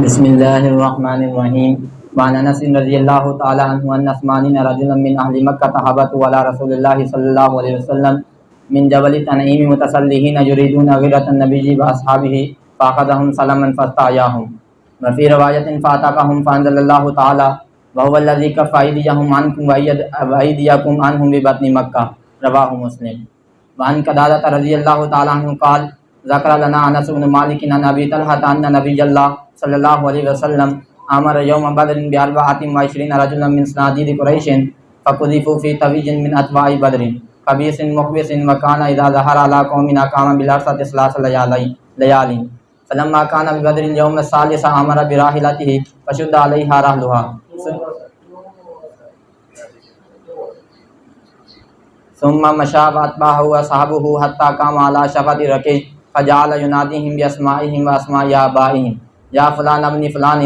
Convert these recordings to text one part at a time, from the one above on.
بسم الله الرحمن الرحيم. وعن انس رضي الله تعالى عنه ان 80 رجلا من اهل مكه هبطوا على رسول الله صلى الله عليه وسلم من جبل تنعيم متسلحين يريدون غيرة النبي واصحابه فاخذهم سلما فاستحياهم. وفي روايه فاتاكهم فانزل الله تعالى وهو الذي كف ايديهم عنكم وايديكم عنهم ببطن مكه. رواه مسلم. وعن قتادة رضي الله تعالى عنه قال ذكر لنا انس بن مالك عن ابي طلحة ان نبي الله صلی اللہ علیہ وسلم امر یوم بدر باربعۃ وعشرین رجلا من صنادید قریش فقذفوا فی طویج من اتباع بدر خبیث مخبث وکان اذا ظهر على قوم اقام بالارصة ثلاث لیال فلما كان ببدر اليوم الثالث امر براحلته فشد عليها رحلها ثم مشى واتبعه اصحابه حتى قام على شفة ركع فجعل يناديهم باسمائهم واسماء آبائهم یا فلان ابن فلان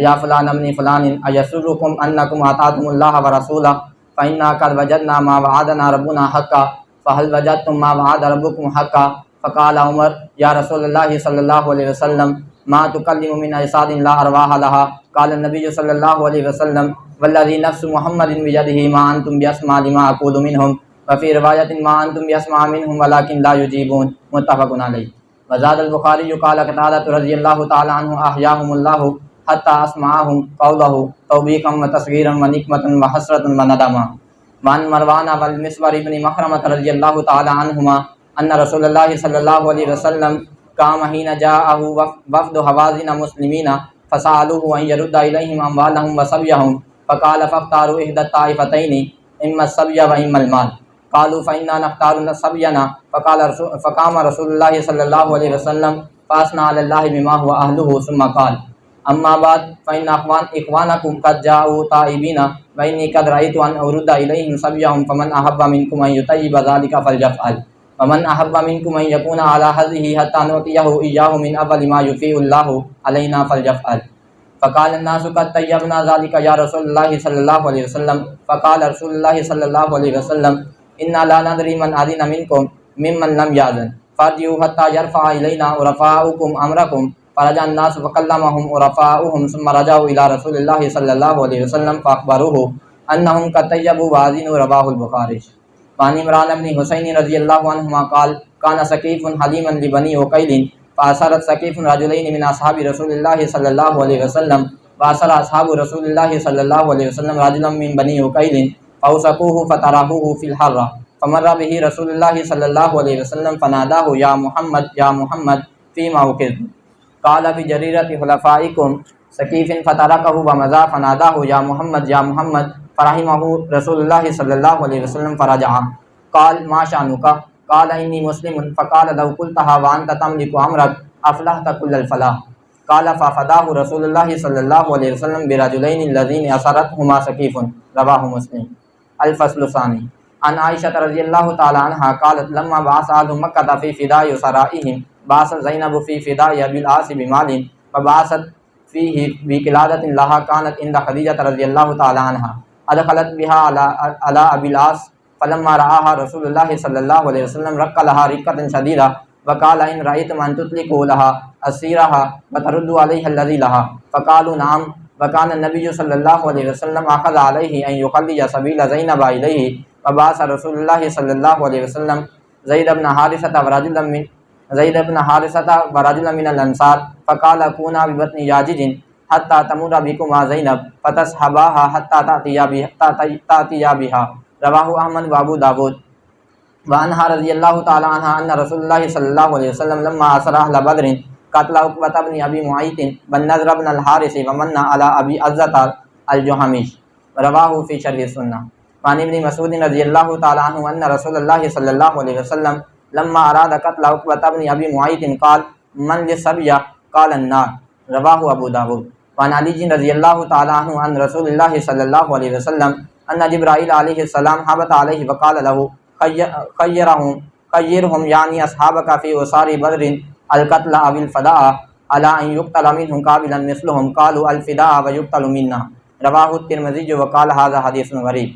یا فلان ابن فلان ایسرکم انکم اطعتم اللہ ورسولہ فإنا قد وجدنا ما وعدنا ربنا حقا فهل وجدتم ما وعد ربكم حقا فقال عمر یا رسول اللہ صلی اللہ علیہ وسلم ما تکلم من اجساد لا ارواح لها قال النبی صلی اللہ علیہ وسلم والذی نفس محمد بیدہ ما انتم باسمع لما اقول منهم وفی روایت ما انتم باسمع منهم ولكن لا يجيبون متفق علیہ. وزاد البخاری قال قتادة رضی اللہ تعالی عنہ احیاهم اللہ حتی اسمعهم قوله توبیقا وتصغیرا ونکمتا وحسرتا وندما. وعن مروان والمسور بن مخرمة رضی اللہ تعالی عنہما ان رسول اللہ صلی اللہ علیہ وسلم قام حين جاءه وفد حوازن مسلمین فسألوه ان يرد إليهم اموالهم وصبيهم فقال فاختاروا إحدى الطائفتين اما الصبي واما المال قالوا فإنا نختار صبينا فقام رسول الله صلى الله عليه وسلم فأثنى على الله بما هو أهله ثم قال أما بعد فإن إخوانكم قد جاءوا تائبين وإني قد رأيت أن أرد إليهم صبيهم فمن أحب منكم أن يطيب ذلك فليفعل ومن أحب منكم أن يكون على هذه حتى نعطيه إياه من أول ما يفيء الله علينا فليفعل. فقال الناس قد طيبنا ذلك يا رسول الله صلى الله عليه وسلم فقال رسول الله صلى الله عليه وسلم إنا لا ندري من أذن منكم ممن لم يأذن فارجعوا حتى يرفع إلينا عرفاؤكم أمركم فرجع الناس فكلمهم عرفاؤهم ثم رجعوا إلى رسول الله صلى الله عليه وسلم فأخبروه أنهم قد طيبوا وأذنوا. رواه البخاري. وعن عمران بن حسين رضي الله عنهما قال كان سقيف حليما لبني عقيل فأسرت سقيف رجلين من أصحاب رسول الله صلى الله عليه وسلم وأسر أصحاب رسول الله صلى الله عليه وسلم رجلا من بني عقيل فأوثقوه فتركوه في الحرة فمر به رسول الله صلى الله عليه وسلم فناداه يا محمد يا محمد فيما وكذب قال بجريرة خلفائكم سقيف فتركه ومضى فناداه يا محمد يا محمد فرحمه رسول الله صلى الله عليه وسلم فرجع قال ما شأنك قال إني مسلم فقال لو قلتها وأنت تملك أمرك أفلحت كل الفلاح قال ففداه رسول الله صلى الله عليه وسلم برجلين الذين أسرتهما سقيف. رواه مسلم. الفصل الثاني. عن عائشة رضي الله تعالى عنها قالت لما بعث أهل مكة في فداء سرائهم بعثت زينب في فداء أبي العاص بمال وبعثت فيه بقلادة لها كانت عند خديجة رضي الله تعالى عنها أدخلت بها على أبي العاص فلما رآها رسول الله صلى الله عليه وسلم رق لها رقة شديدة وقال إن رأيتم أن تطلقوا لها أسيرها وتردوا عليها الذي لها فقالوا نعم. وكان النبي صلى الله عليه وسلم أخذ عليه أن يخلي سبيل زينب إليه وبعث رسول الله صلى الله عليه وسلم زيد بن حارثة ورجلا من الأنصار فقال كونا ببطن ياجج حتى تمر بكما زينب فتصحباها حتى تأتيا بها. رواه أحمد وأبو داود. وعنها رضي الله تعالى عنها أن رسول الله صلى الله عليه وسلم لما أسر أهل بدر قتل عقبة بن أبي معيط والنضر بن الحارث ومن على أبي عزة الجهمي. رواه في شرح السنة. وعن ابن مسعود رضي الله تعالى عنه أن رسول الله صلى الله عليه وسلم لما أراد قتل عقبة بن أبي معيط قال من للصبي قال النار. رواه أبو داود. وعن علي رضي الله تعالى عنه عن رسول الله صلى الله عليه وسلم أن جبرائيل عليه السلام هبط عليه وقال له خيرهم يعني أصحابك في أسار بدر القتل أو الفداء على أن يقتل منهم قابلا مثلهم قالوا الفداء ويقتل منا. رواه الترمذي وقال هذا حديث غريب.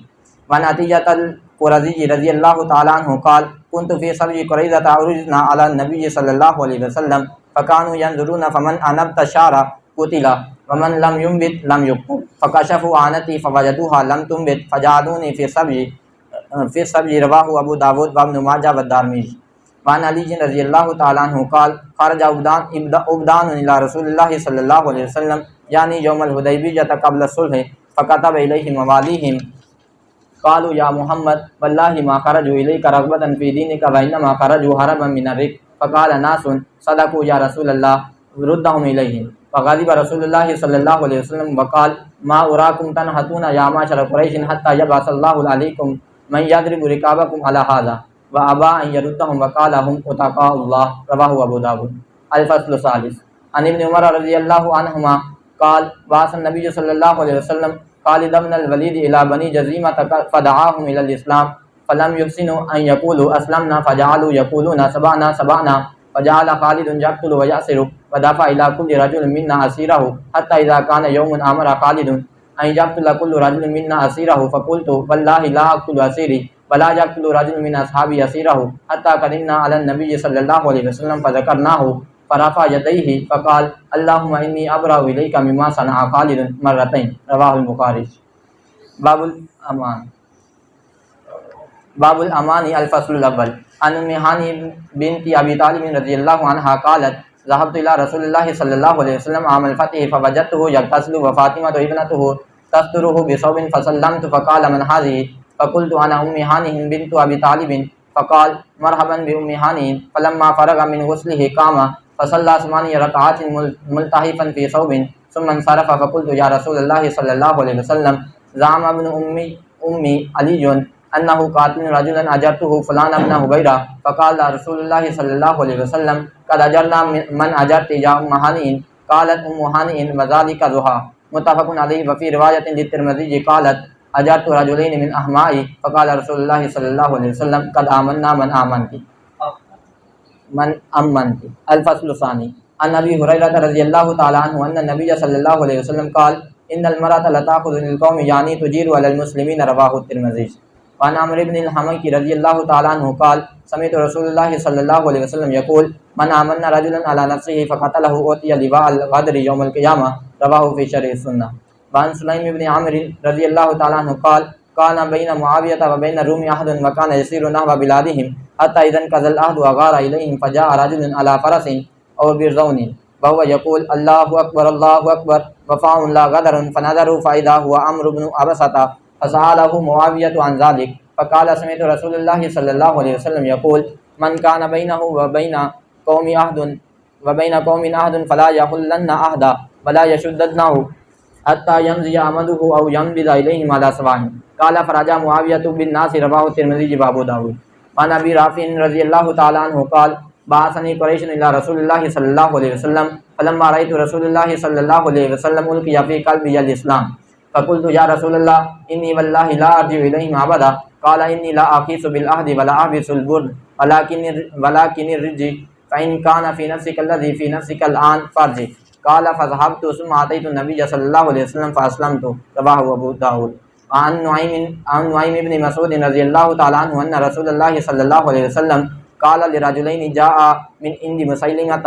وعن عطية القرظي رضي الله تعالى عنه قال كنت في سبع قريظة عرجنا على النبي صلى الله عليه وسلم فكانوا ينظرون فمن أنبت شعر قتل ومن لم ينبت لم يقتل فكشفوا عنتي فوجدوها لم تنبت فجعلوني في السبج رواه ابو داود وابن ماجہ والدارمی. وعن علی رضی اللہ تعالیٰ عنہ قال خرج عبدان الى رسول اللہ صلی اللہ علیہ وسلم یعنی یوم الحدیبیہ قبل الصلح فكتب الیہم موالیہم قالوا یا محمد واللہ ما خرجوا الیک رغبۃ فی دینک وانما خرجوا هربا من الرق فقال ناس صدقوا یا رسول اللہ ردهم الیہم فغضب رسول اللہ صلی اللہ علیہ وسلم وقال ما اراکم تنحتون یا معشر قریش حتى یبعث اللہ علیکم من یضرب رقابکم علی هذا وابى ان يردهم وقال هم اتقاء الله رواه ابو داود. الفصل الثالث عن ابن عمر رضی اللہ عنہما قال بعث النبی صلی اللہ علیہ وسلم خالد بن الولید الى بنی جزیمة فدعاهم الى الاسلام فلم يحسنوا ان يقولوا اسلمنا فجعلوا يقولون سبعنا سبعنا فجعل خالد يقتل ويأسر ودفع الى كل رجل منا اسيره حتى اذا كان يوم امر خالد ان يقتل كل رجل منا اسيره فقلت والله لا اقتل اسيري ولا يقتل رجل من اصحابي اسيره حتى قدمنا على النبي صلى الله عليه وسلم فذكرناه فرفع يديه فقال اللهم اني ابرأ اليك مما صنع خالد مرتين رواه البخاري. باب الامان الفصل الاول عن ام هاني بنت ابي طالب رضي الله عنها قالت ذهبت الى رسول الله صلى الله عليه وسلم عام الفتح فوجدته يغتسل وفاطمه ابنته تستره بثوب فسلمت فقال من هذه فقلت انا ام هاني بنت ابي طالب فقال مرحبا بام هاني فلما فرغ من غسله قام فصلى 8 ركعات ملتحفا في ثوب ثم انصرف فقلت يا رسول الله صلى الله عليه وسلم زعم ابن امي علي انه قاتل رجلا اجرته فلان ابن هبيره فقال رسول الله صلى الله عليه وسلم قد اجرنا من اجرت يا ام هاني قالت ام هاني وذلك ضحى متفق عليه. وفي روايه للترمذي قالت اجرت رجلين من احمائي فقال رسول الله صلى الله عليه وسلم قد آمنا من امنت. الفصل الثاني عن ابي هريره رضي الله تعالى عنه ان النبي صلى الله عليه وسلم قال ان المرأة لتأخذ للقوم يعني تجير على المسلمين رواه الترمذي. وعن عمرو بن الحميد رضي الله تعالى عنه قال سمعت رسول الله صلى الله عليه وسلم يقول من آمن رجلا على نفسه فقتله أوتي لواء الغدر يوم القيامة رواه في شرح السنة. وعن سليم بن عمرو رضي الله تعالى عنه قال كان بين معاوية وبين الروم عهد وكان يسير نحو بلادهم حتى إذا انقضى العهد وغار إليهم فجاء رجل على فرس أو برزون وهو يقول الله أكبر الله أكبر وفاء لا غدر فنظروا فإذا هو عمرو بن عبسة فسأله معاوية عن ذلك فقال سمعت رسول الله صلى الله عليه وسلم يقول من كان بينه وبين قوم عهد فلا يحلن عهدا ولا يشددنه حتى يمضي عمده أو ينبذ إليهم على سواء. قال فرجع معاوية بالناس رواه الترمذي وابو داود. وعن أبي رافع رضي الله تعالى عنه قال بعثني قريش إلى رسول الله صلى الله عليه وسلم فلما رأيت رسول الله صلى الله عليه وسلم ألقي في قلبي الإسلام فقلت يا رسول الله إني والله لا أرجع إليهم أبدا. قال إني لا أخيس بالعهد ولا أحبس البرد ولكن الرجي فإن كان في نفسك الذي في نفسك الآن فارجع. قال فذهبت ثم أتيت النبي صلى الله عليه وسلم فأسلمت رواه أبو داود. عن نعيم بن مسعود رضي الله تعالى عنه أن رسول الله صلى الله عليه وسلم قال لرجلين جاء من عند مسيلمة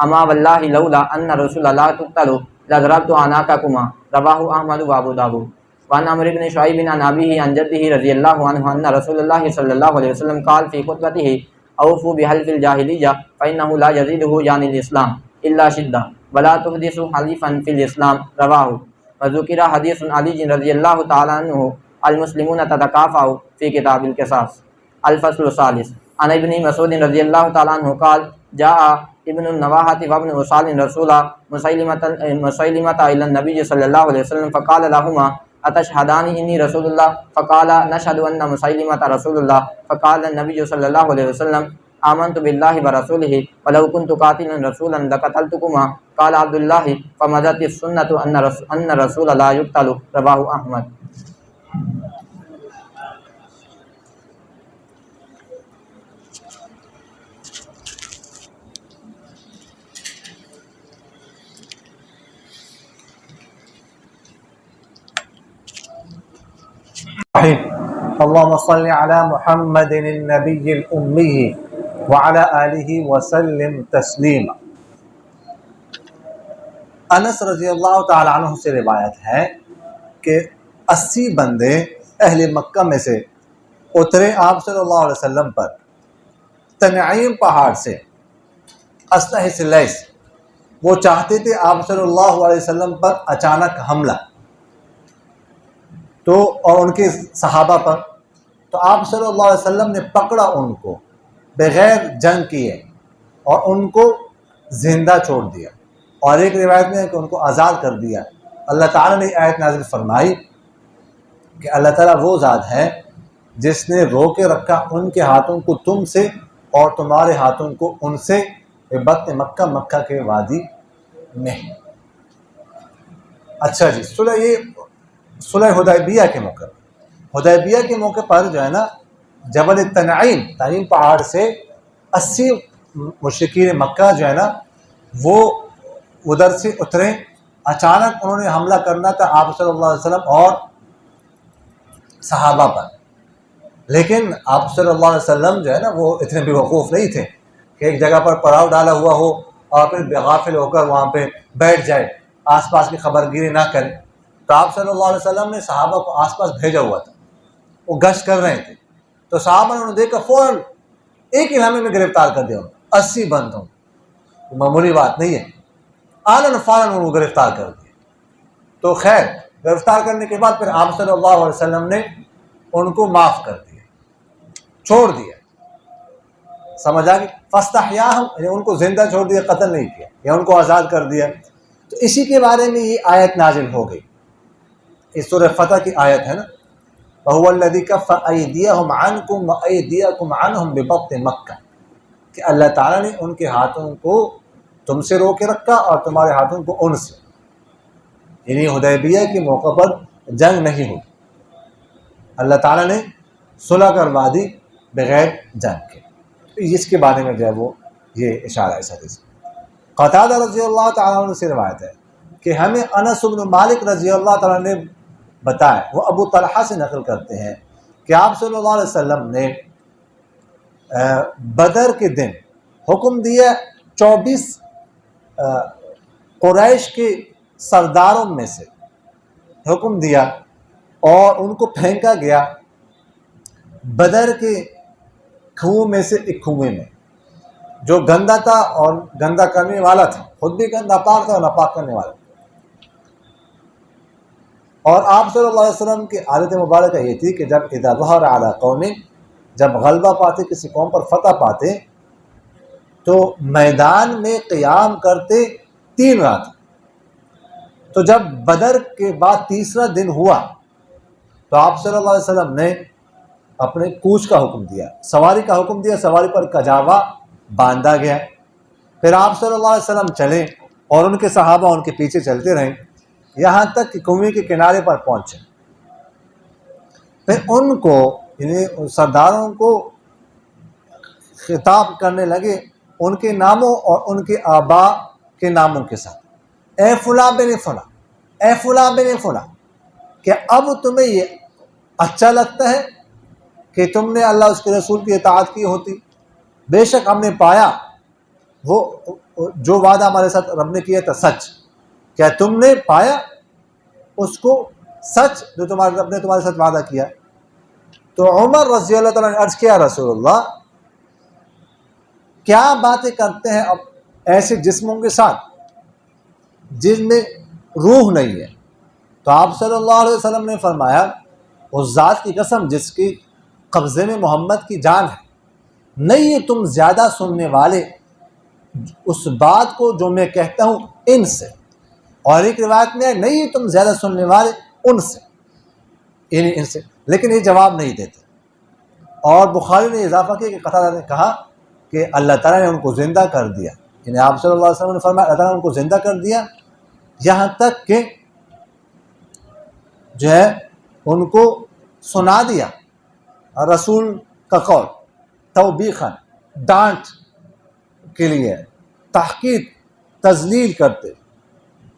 أما والله لولا أن رسول الله تقتل لضربت عناقكما رواه أحمد وأبو داود. وعن عمرو بن شعيب عن أبيه عن جده رضي الله عنه أن رسول الله صلى الله عليه وسلم قال في خطبته أوفوا بحلف الجاهلية فإنه لا يزيده يعني الإسلام إلا شدة ولا تحدثوا حليفا في الإسلام رواه. وذكر حديث علي رضي الله تعالى عنه المسلمون تتكافأ في كتاب القصاص. الفصل الثالث عن ابن مسعود رضي الله تعالى عنه قال جاء ابن النواحة وابن وصال رسول مسيلمة إلى النبي صلى الله عليه وسلم فقال لهما أتشهدان إني رسول الله فقال نشهد أن مسيلمة رسول الله فقال النبي صلى الله عليه وسلم آمنت بالله ورسوله ولو كنت قاتلا رسولا لقتلتكما. قال عبد الله فمضت السنة أن الرسول لا يقتل رواه أحمد. اللهم صل على محمد النبي الأمي وعلى آله وسلم تسليما. انس رضی اللہ تعالی عنہ سے روایت ہے کہ 80 بندے اہل مکہ میں سے اترے آپ صلی اللہ علیہ وسلم پر تنعیم پہاڑ سے اسلحہ سے لیس. وہ چاہتے تھے آپ صلی اللہ علیہ وسلم پر اچانک حملہ تو اور ان کے صحابہ پر. تو آپ صلی اللہ علیہ وسلم نے پکڑا ان کو بغیر جنگ کیے اور ان کو زندہ چھوڑ دیا. اور ایک روایت میں ہے کہ ان کو آزاد کر دیا. اللہ تعالیٰ نے آیت نازل فرمائی کہ اللہ تعالیٰ وہ ذات ہے جس نے رو کے رکھا ان کے ہاتھوں کو تم سے اور تمہارے ہاتھوں کو ان سے بطن مکہ مکہ کے وادی میں. اچھا جی، صلح حدیبیہ کے موقع پر جو ہے نا جبل تنعیم پہاڑ سے 80 مشرکین مکہ جو ہے نا وہ ادھر سے اترے. اچانک انہوں نے حملہ کرنا تھا آپ صلی اللہ علیہ وسلم اور صحابہ پر، لیکن آپ صلی اللہ علیہ وسلم جو ہے نا وہ اتنے بے وقوف نہیں تھے کہ ایک جگہ پر پڑاؤ ڈالا ہوا ہو اور پھر غافل ہو کر وہاں پہ بیٹھ جائے، آس پاس کی خبر گیری نہ کرے. تو آپ صلی اللہ علیہ وسلم نے صحابہ کو آس پاس بھیجا ہوا تھا، وہ گشت کر رہے تھے. تو صحابہ نے انہوں نے دیکھا فوراً ایک ہی لمحے میں گرفتار کر دیا. 80 بندوں، معمولی بات نہیں ہے، آلن فالن انہوں نے گرفتار کر دیا. تو خیر گرفتار کرنے کے بعد پھر آپ صلی اللہ علیہ وسلم نے ان کو معاف کر دیا، چھوڑ دیا. سمجھ آ گئی؟ فاستحیاہم، یعنی ان کو زندہ چھوڑ دیا، قتل نہیں کیا یا ان کو آزاد کر دیا. تو اسی کے بارے میں یہ آیت نازل ہو گئی. اس سورہ فتح کی آیت ہے نا، وَهُوَ الَّذِي كَفَّ أَيْدِيَهُمْ عَنْكُمْ وَأَيْدِيَكُمْ عَنْهُمْ بِبَطْنِ مَكَّةَ، کہ اللہ تعالیٰ نے ان کے ہاتھوں کو تم سے رو کے رکھا اور تمہارے ہاتھوں کو ان سے. یعنی حدیبیہ کے موقع پر جنگ نہیں ہوئی، اللہ تعالیٰ نے صلح کروا دی بغیر جنگ کے. اس کے بارے میں جو ہے وہ یہ اشارہ ہے. حدیث قتادہ رضی اللہ تعالیٰ عنہ سے روایت ہے کہ ہمیں انس بن مالک رضی اللہ تعالیٰ نے بتایا، وہ ابو طلحہ سے نقل کرتے ہیں کہ آپ صلی اللہ علیہ وسلم نے بدر کے دن حکم دیا 24 قریش کے سرداروں میں سے حکم دیا اور ان کو پھینکا گیا بدر کے کنویں میں سے ایک کنویں میں جو گندا تھا اور گندا کرنے والا تھا، خود بھی گندا پاک تھا اور ناپاک کرنے والا. اور آپ صلی اللہ علیہ وسلم کی عادت مبارکہ یہ تھی کہ جب اذا ظہر علی قوم، جب غلبہ پاتے کسی قوم پر فتح پاتے تو میدان میں قیام کرتے 3 رات. تو جب بدر کے بعد تیسرا دن ہوا تو آپ صلی اللہ علیہ وسلم نے اپنے کوچ کا حکم دیا، سواری کا حکم دیا، سواری پر کجاوا باندھا گیا. پھر آپ صلی اللہ علیہ وسلم چلے اور ان کے صحابہ ان کے پیچھے چلتے رہیں یہاں تک کہ کنویں کے کنارے پر پہنچے. پھر ان کو یعنی سرداروں کو خطاب کرنے لگے ان کے ناموں اور ان کے آبا کے ناموں کے ساتھ. اے فلاں بن فلاں، اے فلاں بن فلاں، کہ اب تمہیں یہ اچھا لگتا ہے کہ تم نے اللہ اس کے رسول کی اطاعت کی ہوتی؟ بے شک ہم نے پایا وہ جو وعدہ ہمارے ساتھ رب نے کیا تھا سچ. کیا تم نے پایا اس کو سچ جو تمہارے رب نے تمہارے ساتھ وعدہ کیا؟ تو عمر رضی اللہ تعالیٰ نے عرض کیا رسول اللہ کیا باتیں کرتے ہیں اب ایسے جسموں کے ساتھ جن میں روح نہیں ہے؟ تو آپ صلی اللہ علیہ وسلم نے فرمایا اس ذات کی قسم جس کی قبضے میں محمد کی جان ہے، نہیں تم زیادہ سننے والے اس بات کو جو میں کہتا ہوں ان سے، اور ایک روایت میں ہے نہیں تم زیادہ سننے والے ان سے، یعنی ان سے. لیکن یہ جواب نہیں دیتے. اور بخاری نے اضافہ کیا کہ قتادہ نے کہا کہ اللہ تعالیٰ نے ان کو زندہ کر دیا، یعنی آپ صلی اللہ علیہ وسلم نے فرمایا اللہ تعالیٰ نے ان کو زندہ کر دیا یہاں تک کہ جو ہے ان کو سنا دیا رسول کا قول توبیخاً، ڈانٹ کے لیے، تحقیر، تذلیل کرتے،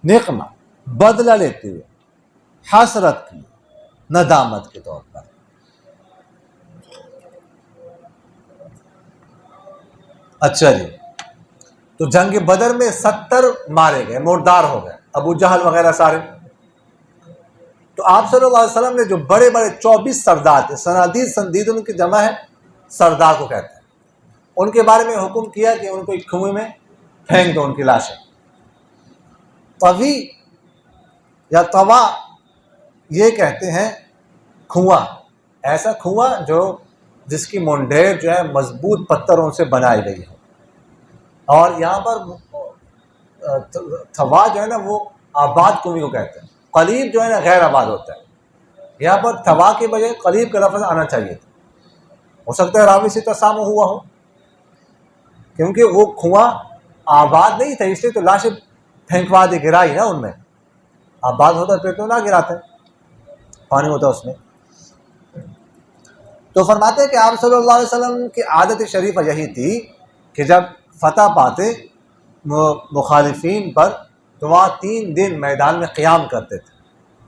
نقمہ، بدلہ لیتے ہوئے، حسرت کی، ندامت کے طور پر. اچھا جی، تو جنگ بدر میں 70 مارے گئے، مردار ہو گئے. ابو جہل وغیرہ سارے. تو آپ صلی اللہ علیہ وسلم نے جو بڑے بڑے 24 سردار تھے، سندید ان کی جمع ہے سردار کو کہتے ہیں، ان کے بارے میں حکم کیا کہ ان کو ایک کنویں میں پھینک دو ان کی لاشیں. طوی یا طوا یہ کہتے ہیں کنواں، ایسا کنواں جس کی منڈیر جو ہے مضبوط پتھروں سے بنائی گئی ہے. اور یہاں پر تھوا جو ہے نا وہ آباد کنویں کو کہتے ہیں. قلیب جو ہے نا غیر آباد ہوتا ہے. یہاں پر تھوا کے بجائے قلیب کا لفظ آنا چاہیے تھا. ہو سکتا ہے راوی سے تسامح ہوا ہو، کیونکہ وہ کنواں آباد نہیں تھا، اس لیے تو لاشیں پھینکوا دی، گرائی نا ان میں. آباد ہوتا پھر تو نہ گراتے، پانی ہوتا اس میں. تو فرماتے ہیں کہ آپ صلی اللہ علیہ وسلم کی عادت شریفہ یہی تھی کہ جب فتح پاتے مخالفین پر تو وہاں 3 دن میدان میں قیام کرتے تھے،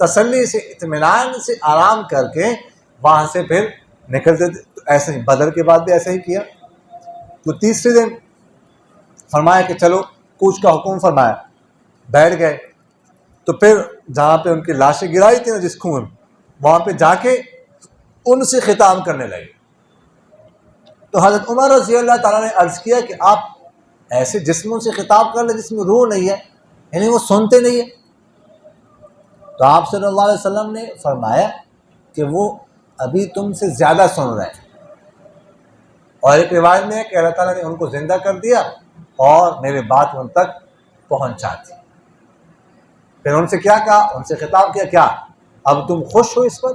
تسلی سے اطمینان سے آرام کر کے وہاں سے پھر نکلتے تھے. تو ایسے ہی بدر کے بعد بھی ایسا ہی کیا. تو تیسرے دن فرمایا کہ چلو کوچ کا حکم فرمایا، بیٹھ گئے. تو پھر جہاں پہ ان کی لاشیں گرائی تھی نا جس کنویں میں، وہاں پہ جا کے ان سے خطاب کرنے لگے. تو حضرت عمر رضی اللہ تعالیٰ نے عرض کیا کہ آپ ایسے جسموں سے خطاب کر لیں جس میں روح نہیں ہے، یعنی وہ سنتے نہیں ہیں. تو آپ صلی اللہ علیہ وسلم نے فرمایا کہ وہ ابھی تم سے زیادہ سن رہے ہیں. اور ایک روایت میں ہے کہ اللہ تعالیٰ نے ان کو زندہ کر دیا اور میرے بات ان تک پہنچا دی. پھر ان سے کیا کہا؟ ان سے خطاب کیا، کیا اب تم خوش ہو اس پر؟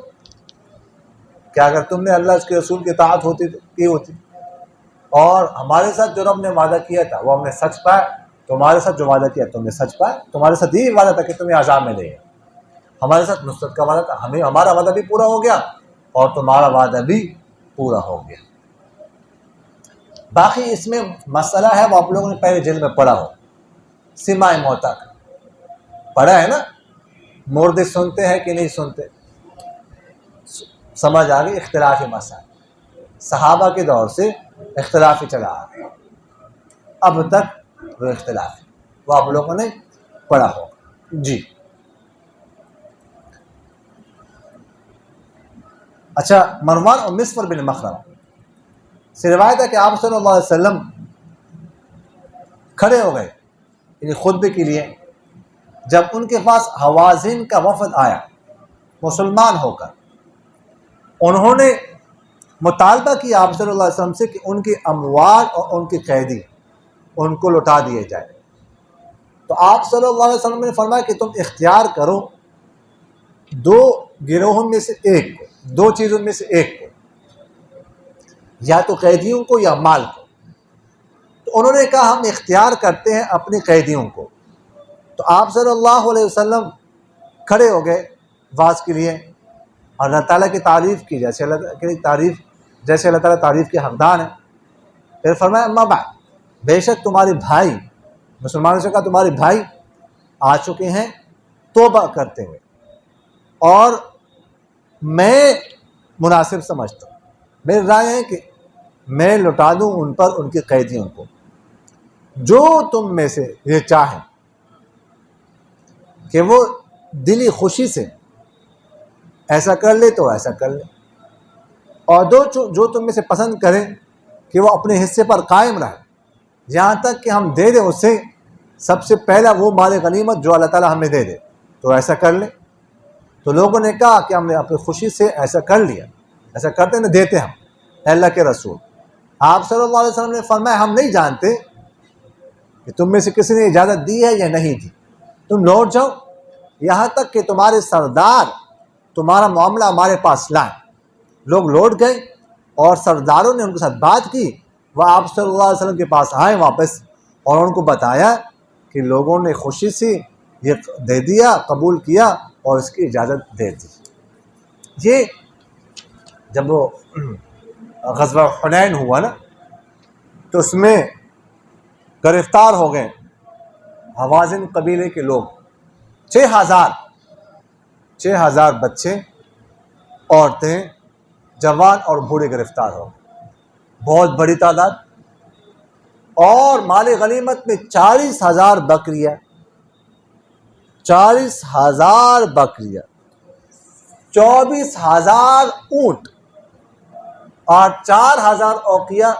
کیا اگر تم نے اللہ اس کے رسول کی اطاعت کی ہوتی اور ہمارے ساتھ جو رب نے وعدہ کیا تھا وہ ہم نے سچ پایا، تمہارے ساتھ جو وعدہ کیا تم نے سچ پایا. تمہارے ساتھ یہی وعدہ تھا کہ تمہیں عذاب میں لے گا، ہمارے ساتھ نصرت کا وعدہ تھا، ہمارا وعدہ بھی پورا ہو گیا اور تمہارا وعدہ بھی پورا ہو گیا. باقی اس میں مسئلہ ہے وہ آپ لوگوں نے پہلے جلد میں پڑھا ہو، سماع موتا کا پڑھا ہے نا، مردے سنتے ہیں کہ نہیں سنتے. سمجھ آ گئی؟ اختلافی مسائل صحابہ کے دور سے اختلافی چلا آ رہا ہے، اب تک وہ اختلافی، وہ آپ لوگوں نے پڑھا ہو. جی اچھا، مروان اور مسفر بن مخرمہ سے روایت ہے کہ آپ صلی اللہ علیہ وسلم کھڑے ہو گئے یعنی خطبے کے لیے جب ان کے پاس حوازن کا وفد آیا مسلمان ہو کر. انہوں نے مطالبہ کیا آپ صلی اللہ علیہ وسلم سے کہ ان کے اموال اور ان کے قیدی ان کو لوٹا دیے جائے. تو آپ صلی اللہ علیہ وسلم نے فرمایا کہ تم اختیار کرو 2 گروہوں میں سے ایک کو، 2 چیزوں میں سے ایک کو، یا تو قیدیوں کو یا مال کو. تو انہوں نے کہا ہم اختیار کرتے ہیں اپنے قیدیوں کو. تو آپ صلی اللہ علیہ وسلم کھڑے ہو گئے واز کے لیے اور اللہ تعالیٰ کی تعریف کی جیسے اللہ تعالیٰ تعریف کے حقدار ہیں. پھر فرمایا اما بعد، بے شک تمہارے بھائی، مسلمانوں سے کہا تمہارے بھائی آ چکے ہیں توبہ کرتے ہوئے، اور میں مناسب سمجھتا ہوں، میری رائے ہے کہ میں لوٹا دوں ان پر ان کے قیدیوں کو. جو تم میں سے یہ چاہیں کہ وہ دلی خوشی سے ایسا کر لے تو ایسا کر لے، اور جو تم میں سے پسند کریں کہ وہ اپنے حصے پر قائم رہے یہاں تک کہ ہم دے دیں اسے سب سے پہلا وہ مال غنیمت جو اللہ تعالیٰ ہمیں دے دے تو ایسا کر لے. تو لوگوں نے کہا کہ ہم نے اپنی خوشی سے ایسا کر لیا، ایسا کرتے نہ دیتے ہم اے اللہ کے رسول. آپ صلی اللہ علیہ وسلم نے فرمایا ہم نہیں جانتے کہ تم میں سے کسی نے اجازت دی ہے یا نہیں دی، تم لوٹ جاؤ یہاں تک کہ تمہارے سردار تمہارا معاملہ ہمارے پاس لائیں. لوگ لوٹ گئے اور سرداروں نے ان کے ساتھ بات کی. وہ آپ صلی اللہ علیہ وسلم کے پاس آئے واپس اور ان کو بتایا کہ لوگوں نے خوشی سے یہ دے دیا، قبول کیا اور اس کی اجازت دے دی. یہ جب وہ غزوہ حنین ہوا نا تو اس میں گرفتار ہو گئے حوازن قبیلے کے لوگ 6,000 بچے، عورتیں، جوان اور بوڑھے گرفتار ہو گئے، بہت بڑی تعداد. اور مال غنیمت میں 40,000 بکریاں 40,000 بکریاں، 24,000 اونٹ اور 4,000 اوقیہ.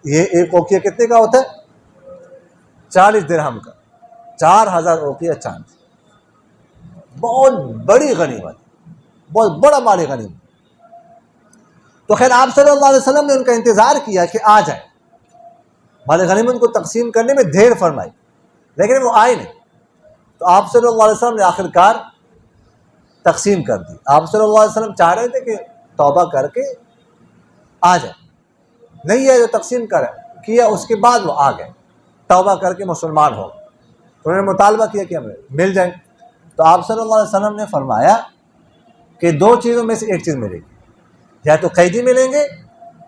یہ ایک اوقیہ کتنے کا ہوتا ہے؟ 40 درہم کا. 4,000 اوقیہ چاندی، بہت بڑی غنیمت، بہت بڑا مال غنیمت. تو خیر آپ صلی اللہ علیہ وسلم نے ان کا انتظار کیا کہ آ جائیں، مال غنیمت کو تقسیم کرنے میں دیر فرمائی، لیکن وہ آئے نہیں. تو آپ صلی اللہ علیہ وسلم نے آخر کار تقسیم کر دی. آپ صلی اللہ علیہ وسلم چاہ رہے تھے کہ توبہ کر کے آ جائیں، نہیں ہے جو تقسیم کیا اس کے بعد وہ آ گئے، توبہ کر کے مسلمان ہو. تو انہوں نے مطالبہ کیا کہ ہمیں مل جائیں. تو آپ صلی اللہ علیہ وسلم نے فرمایا کہ 2 چیزوں میں سے ایک چیز ملے گی، یا تو قیدی ملیں گے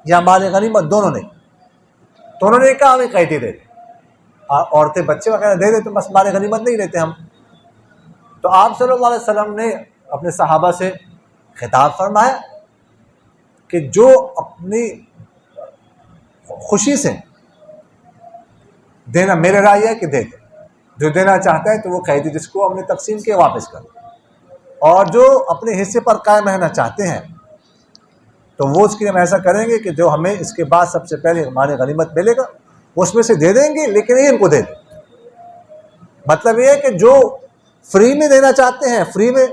یا مال غنیمت، دونوں نہیں. تو انہوں نے کہا ہمیں قیدی دے دیں، عورتیں بچے وغیرہ دے دیں، تو بس مال غنیمت نہیں لیتے ہم. تو آپ صلی اللہ علیہ وسلم نے اپنے صحابہ سے خطاب فرمایا کہ جو اپنی خوشی سے دینا، میرے رائے ہے کہ دے دے، جو دینا چاہتا ہے تو وہ قیدی جس کو ہم نے تقسیم کے واپس کر، اور جو اپنے حصے پر قائم رہنا چاہتے ہیں تو وہ اس کے لیے ہم ایسا کریں گے کہ جو ہمیں اس کے بعد سب سے پہلے ہمارے غنیمت ملے گا وہ اس میں سے دے دیں گے، لیکن یہ ان کو دے دیں. مطلب یہ ہے کہ جو فری میں دینا چاہتے ہیں، فری میں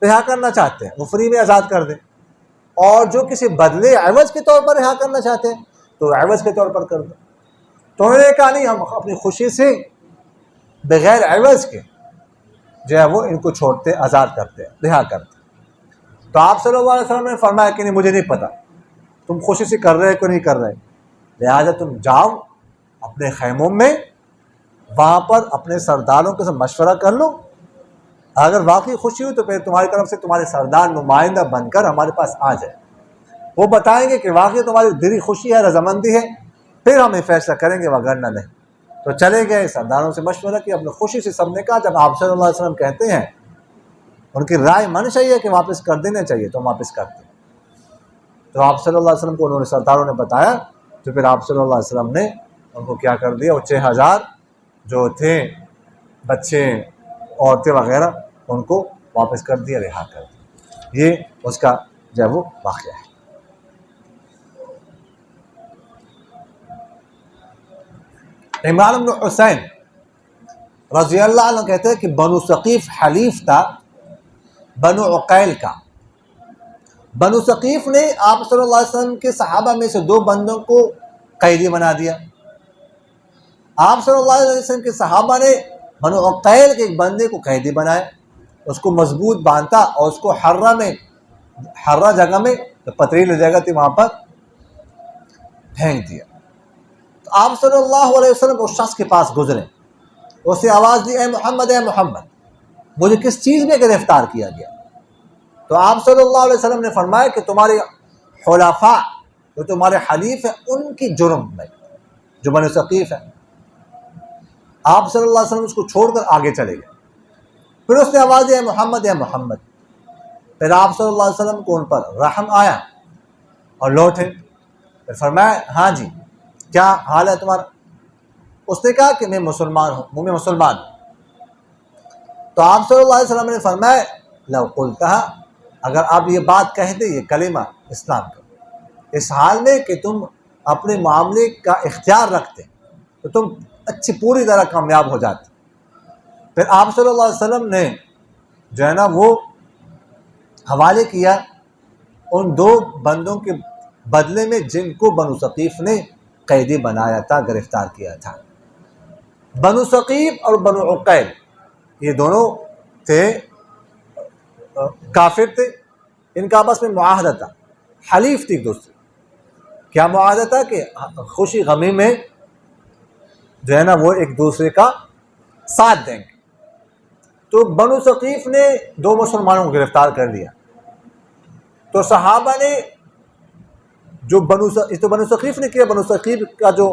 رہا کرنا چاہتے ہیں، وہ فری میں آزاد کر دیں، اور جو کسی بدلے عوض کے طور پر رہا کرنا چاہتے ہیں تو عوض کے طور پر کر دیں. تو انہوں نے کہا نہیں، ہم اپنی خوشی سے بغیر عوض کے جو ہے وہ ان کو چھوڑتے، آزاد کرتے، رہا کرتے. تو آپ صلی اللہ علیہ وسلم نے فرمایا کہ نہیں، مجھے نہیں پتا تم خوشی سے کر رہے کہ نہیں کر رہے، لہٰذا تم جاؤ اپنے خیموں میں، وہاں پر اپنے سرداروں کے ساتھ مشورہ کر لو. اگر واقعی خوشی ہو تو پھر تمہاری طرف سے تمہارے سردار نمائندہ بن کر ہمارے پاس آ جائے، وہ بتائیں گے کہ واقعی تمہاری دلی خوشی ہے، رضامندی ہے، پھر ہم یہ فیصلہ کریں گے، وگرنہ نہیں. تو چلے گئے، سرداروں سے مشورہ کیا، اپنے خوشی سے سب نے کہا. جب آپ صلی اللہ علیہ وسلم کہتے ہیں ان کی رائے من چاہیے کہ واپس کر دینا چاہیے تو ہم واپس کرتے ہیں. تو آپ صلی اللہ علیہ وسلم کو انہوں نے سرداروں نے بتایا، تو پھر آپ صلی اللہ علیہ وسلم نے ان کو کیا کر دیا، وہ 6,000 جو تھے بچے، عورتیں وغیرہ، ان کو واپس کر دیا، رہا کر دیا. یہ اس کا جو ہے وہ واقعہ ہے. عمران بن حسین رضی اللہ عنہ کہتے ہیں کہ بنو ثقیف حلیف تھا بنو عقیل کا. بنو ثقیف نے آپ صلی اللہ علیہ وسلم کے صحابہ میں سے 2 بندوں کو قیدی بنا دیا. آپ صلی اللہ علیہ وسلم کے صحابہ نے بنو عقیل کے ایک بندے کو قیدی بنایا، اس کو مضبوط باندھا اور اس کو حرہ جگہ میں، پتریلی جگہ تھی وہاں پر پھینک دیا. تو آپ صلی اللہ علیہ وسلم اس شخص کے پاس گزرے، اسے آواز دی، اے محمد، اے محمد، مجھے کس چیز میں گرفتار کیا گیا؟ تو آپ صلی اللہ علیہ وسلم نے فرمایا کہ تمہارے حلفاء، جو تمہارے حلیف ہیں، ان کی جرم میں، جو بنو ثقیف ہے. آپ صلی اللہ علیہ وسلم اس کو چھوڑ کر آگے چلے گئے. پھر اس نے آواز دی، اے محمد، اے محمد. پھر آپ صلی اللہ علیہ وسلم کو ان پر رحم آیا اور لوٹے. پھر فرمایا، ہاں جی، کیا حال ہے تمہارا؟ اس نے کہا کہ میں مسلمان ہوں، میں مسلمان ہوں. تو آپ صلی اللہ علیہ وسلم نے فرمایا، لو قلتہا، اگر آپ یہ بات کہہ دیں، یہ کلمہ اسلام کا، اس حال میں کہ تم اپنے معاملے کا اختیار رکھتے تو تم اچھی پوری طرح کامیاب ہو جاتے. پھر آپ صلی اللہ علیہ وسلم نے جو ہے نا وہ حوالے کیا ان 2 بندوں کے بدلے میں جن کو بنو ثقیف نے قیدی بنایا تھا، گرفتار کیا تھا. بنو ثقیف اور بنو عقیل یہ دونوں تھے، کافر تھے، ان کا آپس میں معاہدہ تھا، حلیف تھی ایک دوسرے. کیا معاہدہ تھا؟ کہ خوشی غمی میں جو ہے نا وہ ایک دوسرے کا ساتھ دیں گے. تو بنو ثقیف نے 2 مسلمانوں کو گرفتار کر لیا. تو صحابہ نے جو بنو ثقیف نے کیا، بنو ثقیف کا جو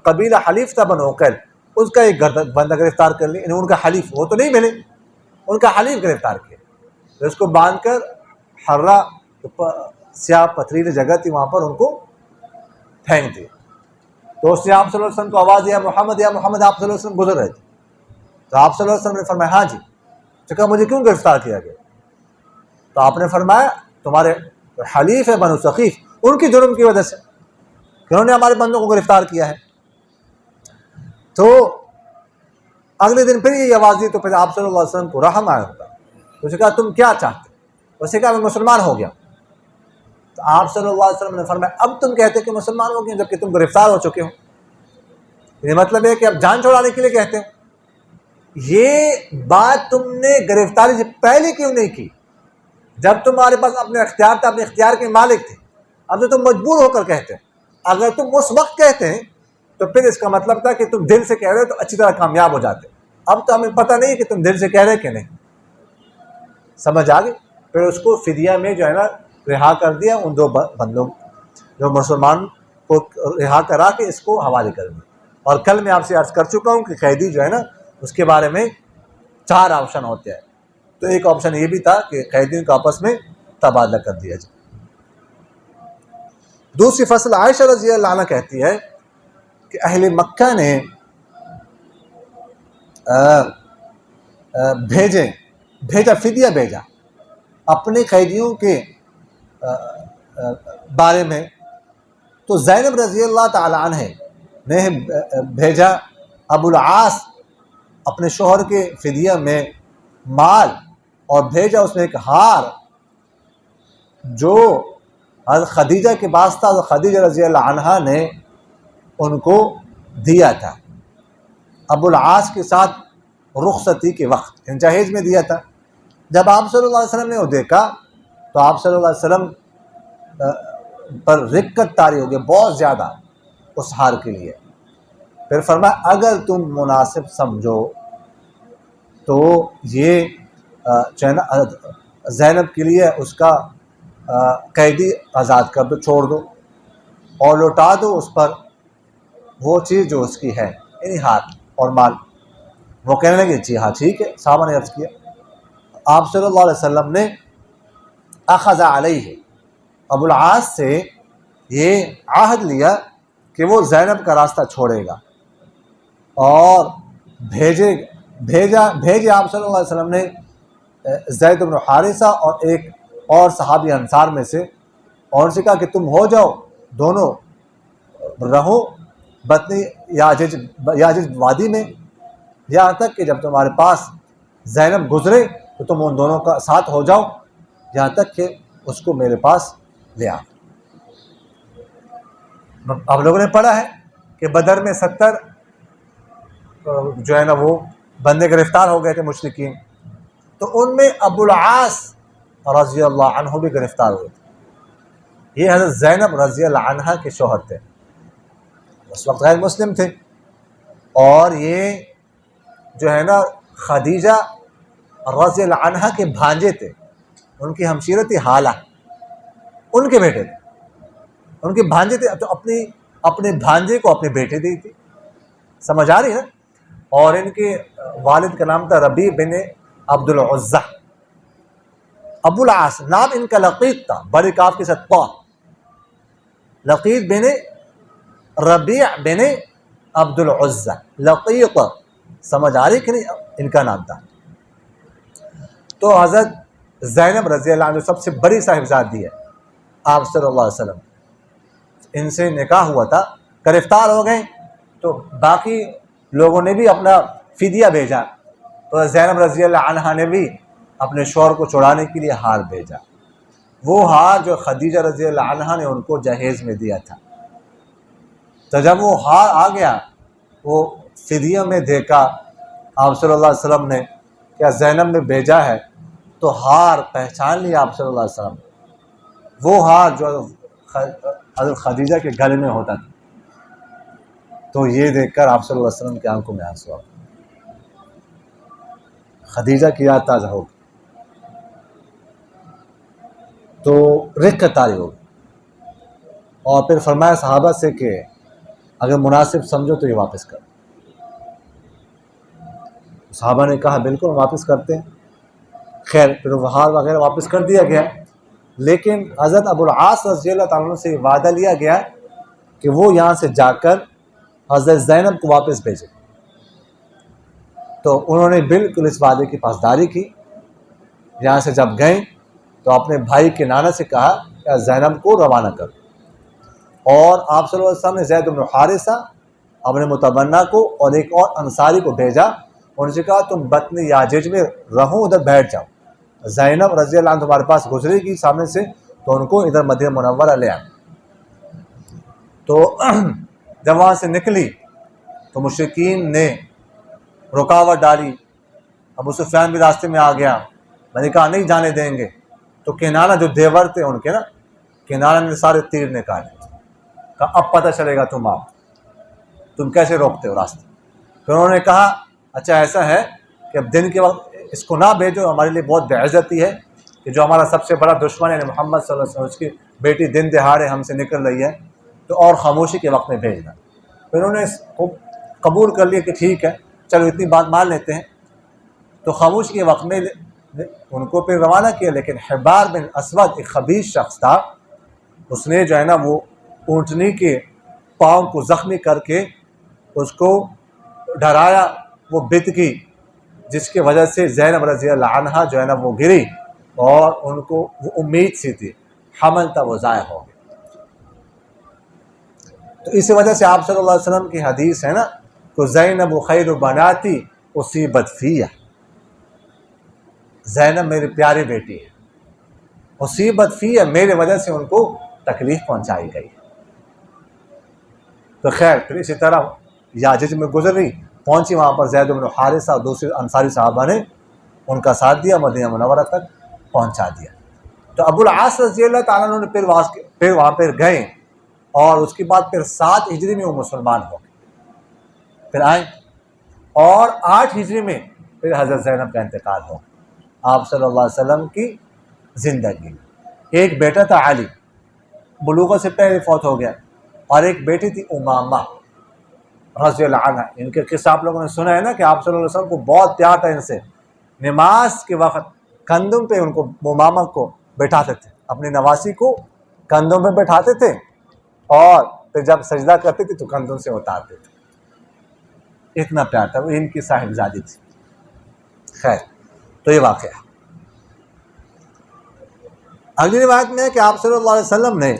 قبیلہ حلیف تھا بنو عقیل، اس کا ایک بندہ گرفتار کر لیا. ان کا حلیف وہ تو نہیں ملے، ان کا حلیف گرفتار کیا. تو اس کو باندھ کر حرہ، سیاہ پتھریلی جگہ تھی، وہاں پر ان کو پھینک دیا. تو اس نے آپ صلی اللہ علیہ وسلم کو آواز دیا، محمد، یا محمد. آپ صلی اللہ علیہ وسلم گزر رہے تھے. تو آپ صلی اللہ علیہ وسلم نے فرمایا ہاں جی. تو کہا مجھے کیوں گرفتار کیا گیا؟ تو آپ نے فرمایا تمہارے حلیف ہے بنو ثقیف، ان کی جرم کی وجہ سے کہ انہوں نے ہمارے بندوں کو گرفتار کیا ہے. تو اگلے دن پھر یہ آواز دی تو پھر آپ صلی اللہ علیہ وسلم کو رحم آیا ہوگا. تو اسے کہا تم کیا چاہتے؟ اسے کہا میں مسلمان ہو گیا. تو آپ صلی اللہ علیہ وسلم نے فرمایا اب تم کہتے کہ مسلمان ہو گئے جبکہ تم گرفتار ہو چکے ہو. یہ مطلب ہے کہ اب جان چھوڑانے کے لیے کہتے ہو. یہ بات تم نے گرفتاری سے پہلے کیوں نہیں کی؟ جب تمہارے پاس اپنے اختیار تھا، اپنے اختیار کے مالک تھے. اب تو تم مجبور ہو کر کہتے ہیں. اگر تم اس وقت کہتے ہیں تو پھر اس کا مطلب تھا کہ تم دل سے کہہ رہے تو اچھی طرح کامیاب ہو جاتے. اب تو ہمیں پتہ نہیں کہ تم دل سے کہہ رہے کہ نہیں. سمجھ آ گئی؟ پھر اس کو فدیہ میں جو ہے نا رہا کر دیا، ان دو بندوں جو مسلمان کو رہا کرا کے اس کو حوالے کر دیا. اور کل میں آپ سے عرض کر چکا ہوں کہ قیدی جو ہے نا اس کے بارے میں 4 آپشن ہوتے ہیں. تو ایک آپشن یہ بھی تھا کہ قیدیوں کو آپس میں تبادلہ کر دیا جائے. دوسری فصل عائشہ رضی اللہ عنہ کہتی ہے کہ اہل مکہ نے فدیہ بھیجا اپنے قیدیوں کے بارے میں. تو زینب رضی اللہ تعالی عنہ نے بھیجا ابو العاص اپنے شوہر کے فدیہ میں مال، اور بھیجا اس میں ایک ہار جو حضرت خدیجہ کے پاس تھا. خدیجہ رضی اللہ عنہا نے ان کو دیا تھا ابو العاص کے ساتھ رخصتی کے وقت، جہیز میں دیا تھا. جب آپ صلی اللہ علیہ وسلم نے وہ دیکھا تو آپ صلی اللہ علیہ وسلم پر رقت طاری ہو گئی بہت زیادہ اس ہار کے لیے. پھر فرمایا اگر تم مناسب سمجھو تو یہ زینب کے لیے اس کا قیدی آزاد کر دو، چھوڑ دو، اور لوٹا دو اس پر وہ چیز جو اس کی ہے، یعنی ہاتھ اور مال. وہ کہنے لگے جی ہاں ٹھیک ہے. صحابہ نے عرض کیا. آپ صلی اللہ علیہ وسلم نے اخذ علیہ ابو العاص سے یہ عہد لیا کہ وہ زینب کا راستہ چھوڑے گا، اور بھیجے آپ صلی اللہ علیہ وسلم نے زید بن حارثہ اور ایک اور صحابی انصار میں سے، اور ان سے کہا کہ تم ہو جاؤ، دونوں رہو بطنی یاجج وادی میں، یہاں تک کہ جب تمہارے پاس زینب گزرے تو تم ان دونوں کا ساتھ ہو جاؤ یہاں تک کہ اس کو میرے پاس لے آ. آپ لوگوں نے پڑھا ہے کہ بدر میں 70 جو ہے نا وہ بندے گرفتار ہو گئے تھے مشرکین، تو ان میں ابو العاص رضی اللہ عنہ بھی گرفتار ہوئے تھے. یہ حضرت زینب رضی اللہ عنہ کے شوہر تھے، اس وقت غیر مسلم تھے، اور یہ جو ہے نا خدیجہ رضی اللہ عنہ کے بھانجے تھے. ان کی ہمشیرہ تھی حالہ، ان کے بیٹے تھے، ان کے بھانجے تھے. تو اپنے بھانجے کو اپنے بیٹے دی تھی. سمجھ آ رہی ہے نا؟ اور ان کے والد کا نام تھا ربیع بن عبد العزہ. ابو العاص نام ان کا لقیط تھا، بڑے کاف کے ساتھ طا، لقیط بن ربیع بن عبد العزہ، لقیط. سمجھ آ رہی کہ نہیں؟ ان کا نام تھا. تو حضرت زینب رضی اللہ عنہ سب سے بڑی صاحبزادی ہے آپ صلی اللہ علیہ وسلم، ان سے نکاح ہوا تھا، گرفتار ہو گئے تو باقی لوگوں نے بھی اپنا فدیہ بھیجا. تو زینب رضی اللہ عنہ نے بھی اپنے شوہر کو چھڑانے کے لیے ہار بھیجا، وہ ہار جو خدیجہ رضی اللہ عنہ نے ان کو جہیز میں دیا تھا. تو جب وہ ہار آ گیا، وہ فدیہ میں دیکھا آپ صلی اللہ علیہ وسلم نے کیا زینب نے بھیجا ہے، تو ہار پہچان لیا آپ صلی اللہ علیہ وسلم، وہ ہار جو حضرت خدیجہ کے گلے میں ہوتا تھا. تو یہ دیکھ کر آپ صلی اللہ علیہ وسلم کی آنکھوں میں آنسو آ گئے. خدیجہ کی یاد تازہ ہو گئی تو رقت طاری ہو گئی. اور پھر فرمایا صحابہ سے کہ اگر مناسب سمجھو تو یہ واپس کر. صحابہ نے کہا بالکل واپس کرتے ہیں. خیر پھر وہ ہار وغیرہ واپس کر دیا گیا، لیکن حضرت ابو العاص رضی اللہ تعالیٰ عنہ سے وعدہ لیا گیا کہ وہ یہاں سے جا کر حضرت زینب کو واپس بھیجے. تو انہوں نے بالکل اس وعدے کی پاسداری کی. یہاں سے جب گئیں تو اپنے بھائی کے نانا سے کہا کہ زینب کو روانہ کرو. اور آپ صلی اللہ علیہ وسلم نے زید بن حارثہ اپنے متبنہ کو اور ایک اور انصاری کو بھیجا. ان سے کہا تم بطن یاجج میں رہو، ادھر بیٹھ جاؤ. زینب رضی اللہ عنہ تمہارے پاس گزرے گی سامنے سے تو ان کو ادھر مدینہ منورہ لے آئیں. تو جب وہاں سے نکلی تو مشرکین نے رکاوٹ ڈالی. ابو سفیان بھی راستے میں آ گیا. میں نے کہا نہیں جانے دیں گے. تو کنانہ جو دیور تھے ان کے نا، کنانہ نے سارے تیر نکالے. کہا اب پتہ چلے گا تم کیسے روکتے ہو راستے. پھر انہوں نے کہا اچھا ایسا ہے کہ اب دن کے وقت اس کو نہ بھیجو، ہمارے لیے بہت بے عزتی ہے کہ جو ہمارا سب سے بڑا دشمن ہے محمد صلی اللہ علیہ وسلم، اس کی بیٹی دن دہاڑے ہم سے نکل رہی ہے، تو اور خاموشی کے وقت میں بھیجنا. پھر انہوں نے اس کو قبول کر لیا کہ ٹھیک ہے چلو اتنی بات مان لیتے ہیں. تو خاموشی کے وقت میں ان کو پھر روانہ کیا. لیکن حبار بن اسود ایک خبیث شخص تھا، اس نے جو ہے نا وہ اونٹنی کے پاؤں کو زخمی کر کے اس کو ڈرایا. وہ بت کی جس کی وجہ سے زینب رضی اللہ عنہا جو ہے نا وہ گری، اور ان کو وہ امید سی تھی، حمل تھا وہ ضائع ہو گیا. تو اسی وجہ سے آپ صلی اللہ علیہ وسلم کی حدیث ہے نا کہ زینب خیر بناتی اصیبت فیہ، زینب میری پیاری بیٹی ہے، اصیبت فیہ میرے وجہ سے ان کو تکلیف پہنچائی گئی. تو خیر پھر اسی طرح یاجج میں گزری، پہنچی وہاں پر زید بن حارثہ اور دوسرے انصاری صحابہ نے ان کا ساتھ دیا، مدینہ منورہ تک پہنچا دیا. تو ابو العاص رضی اللہ تعالیٰ عنہ نے پھر وہاں پر گئے، اور اس کے بعد پھر 7 ہجری میں وہ مسلمان ہو گئے. پھر آئیں اور 8 ہجری میں پھر حضرت زینب کا انتقال ہو. آپ صلی اللہ علیہ وسلم کی زندگی میں ایک بیٹا تھا علی، بلوغت سے پہلے فوت ہو گیا، اور ایک بیٹی تھی امامہ رضی اللہ عنہ. ان کے قصہ آپ لوگوں نے سنا ہے نا کہ آپ صلی اللہ علیہ وسلم کو بہت پیار تھا ان سے. نماز کے وقت کندھوں پہ ان کو امامہ کو بٹھاتے تھے، اپنی نواسی کو کندھوں پہ بٹھاتے تھے، اور پھر جب سجدہ کرتے تھے تو کندھوں سے اتارتے تھے. اتنا پیار تھا، وہ ان کی صاحبزادی تھی. خیر تو یہ واقعہ. اگلی روایت میں ہے کہ آپ صلی اللہ علیہ وسلم نے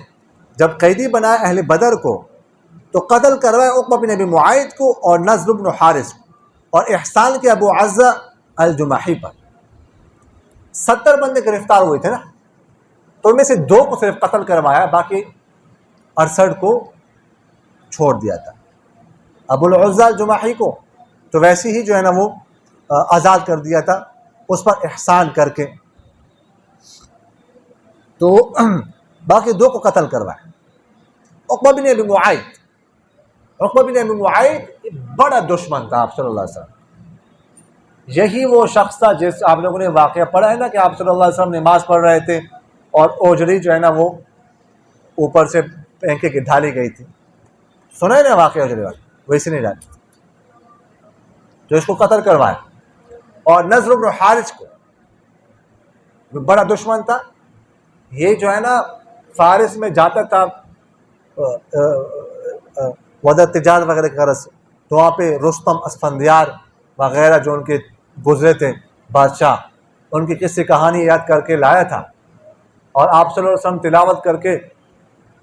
جب قیدی بنائے اہل بدر کو تو قتل کروائے عقبہ بن ابی معیط کو اور نضر بن حارث کو، اور احسان کے ابو عزہ الجمحی پر. 70 بندے گرفتار ہوئے تھے نا، تو ان میں سے 2 کو صرف قتل کروایا، باقی 68 کو چھوڑ دیا تھا. ابو العزہ الجمحی کو تو ویسے ہی جو ہے نا وہ آزاد کر دیا تھا، اس پر احسان کر کے. تو باقی 2 کو قتل کروایا. عقبہ بن ابی معیط، عقبہ بن ابی معیط بڑا دشمن تھا آپ صلی اللہ علیہ وسلم. یہی وہ شخص تھا جس آپ لوگوں نے واقعہ پڑھا ہے نا کہ آپ صلی اللہ علیہ وسلم نماز پڑھ رہے تھے اور اوجڑی جو ہے نا وہ اوپر سے پھینکے کے ڈالی گئی تھی. سنا ہے نا واقعہ اوجڑی والا، ویسے نہیں ڈالی، تو اس کو قتل کروایا. اور نضر بن حارث کو بڑا دشمن تھا. یہ جو ہے نا فارس میں جاتا تھا وعدہ تجارت وغیرہ کی غرض سے، تو وہاں پہ رستم اسفندیار وغیرہ جو ان کے گزرے تھے بادشاہ، ان کی قصے کہانی یاد کر کے لایا تھا. اور آپ صلی اللہ علیہ وسلم تلاوت کر کے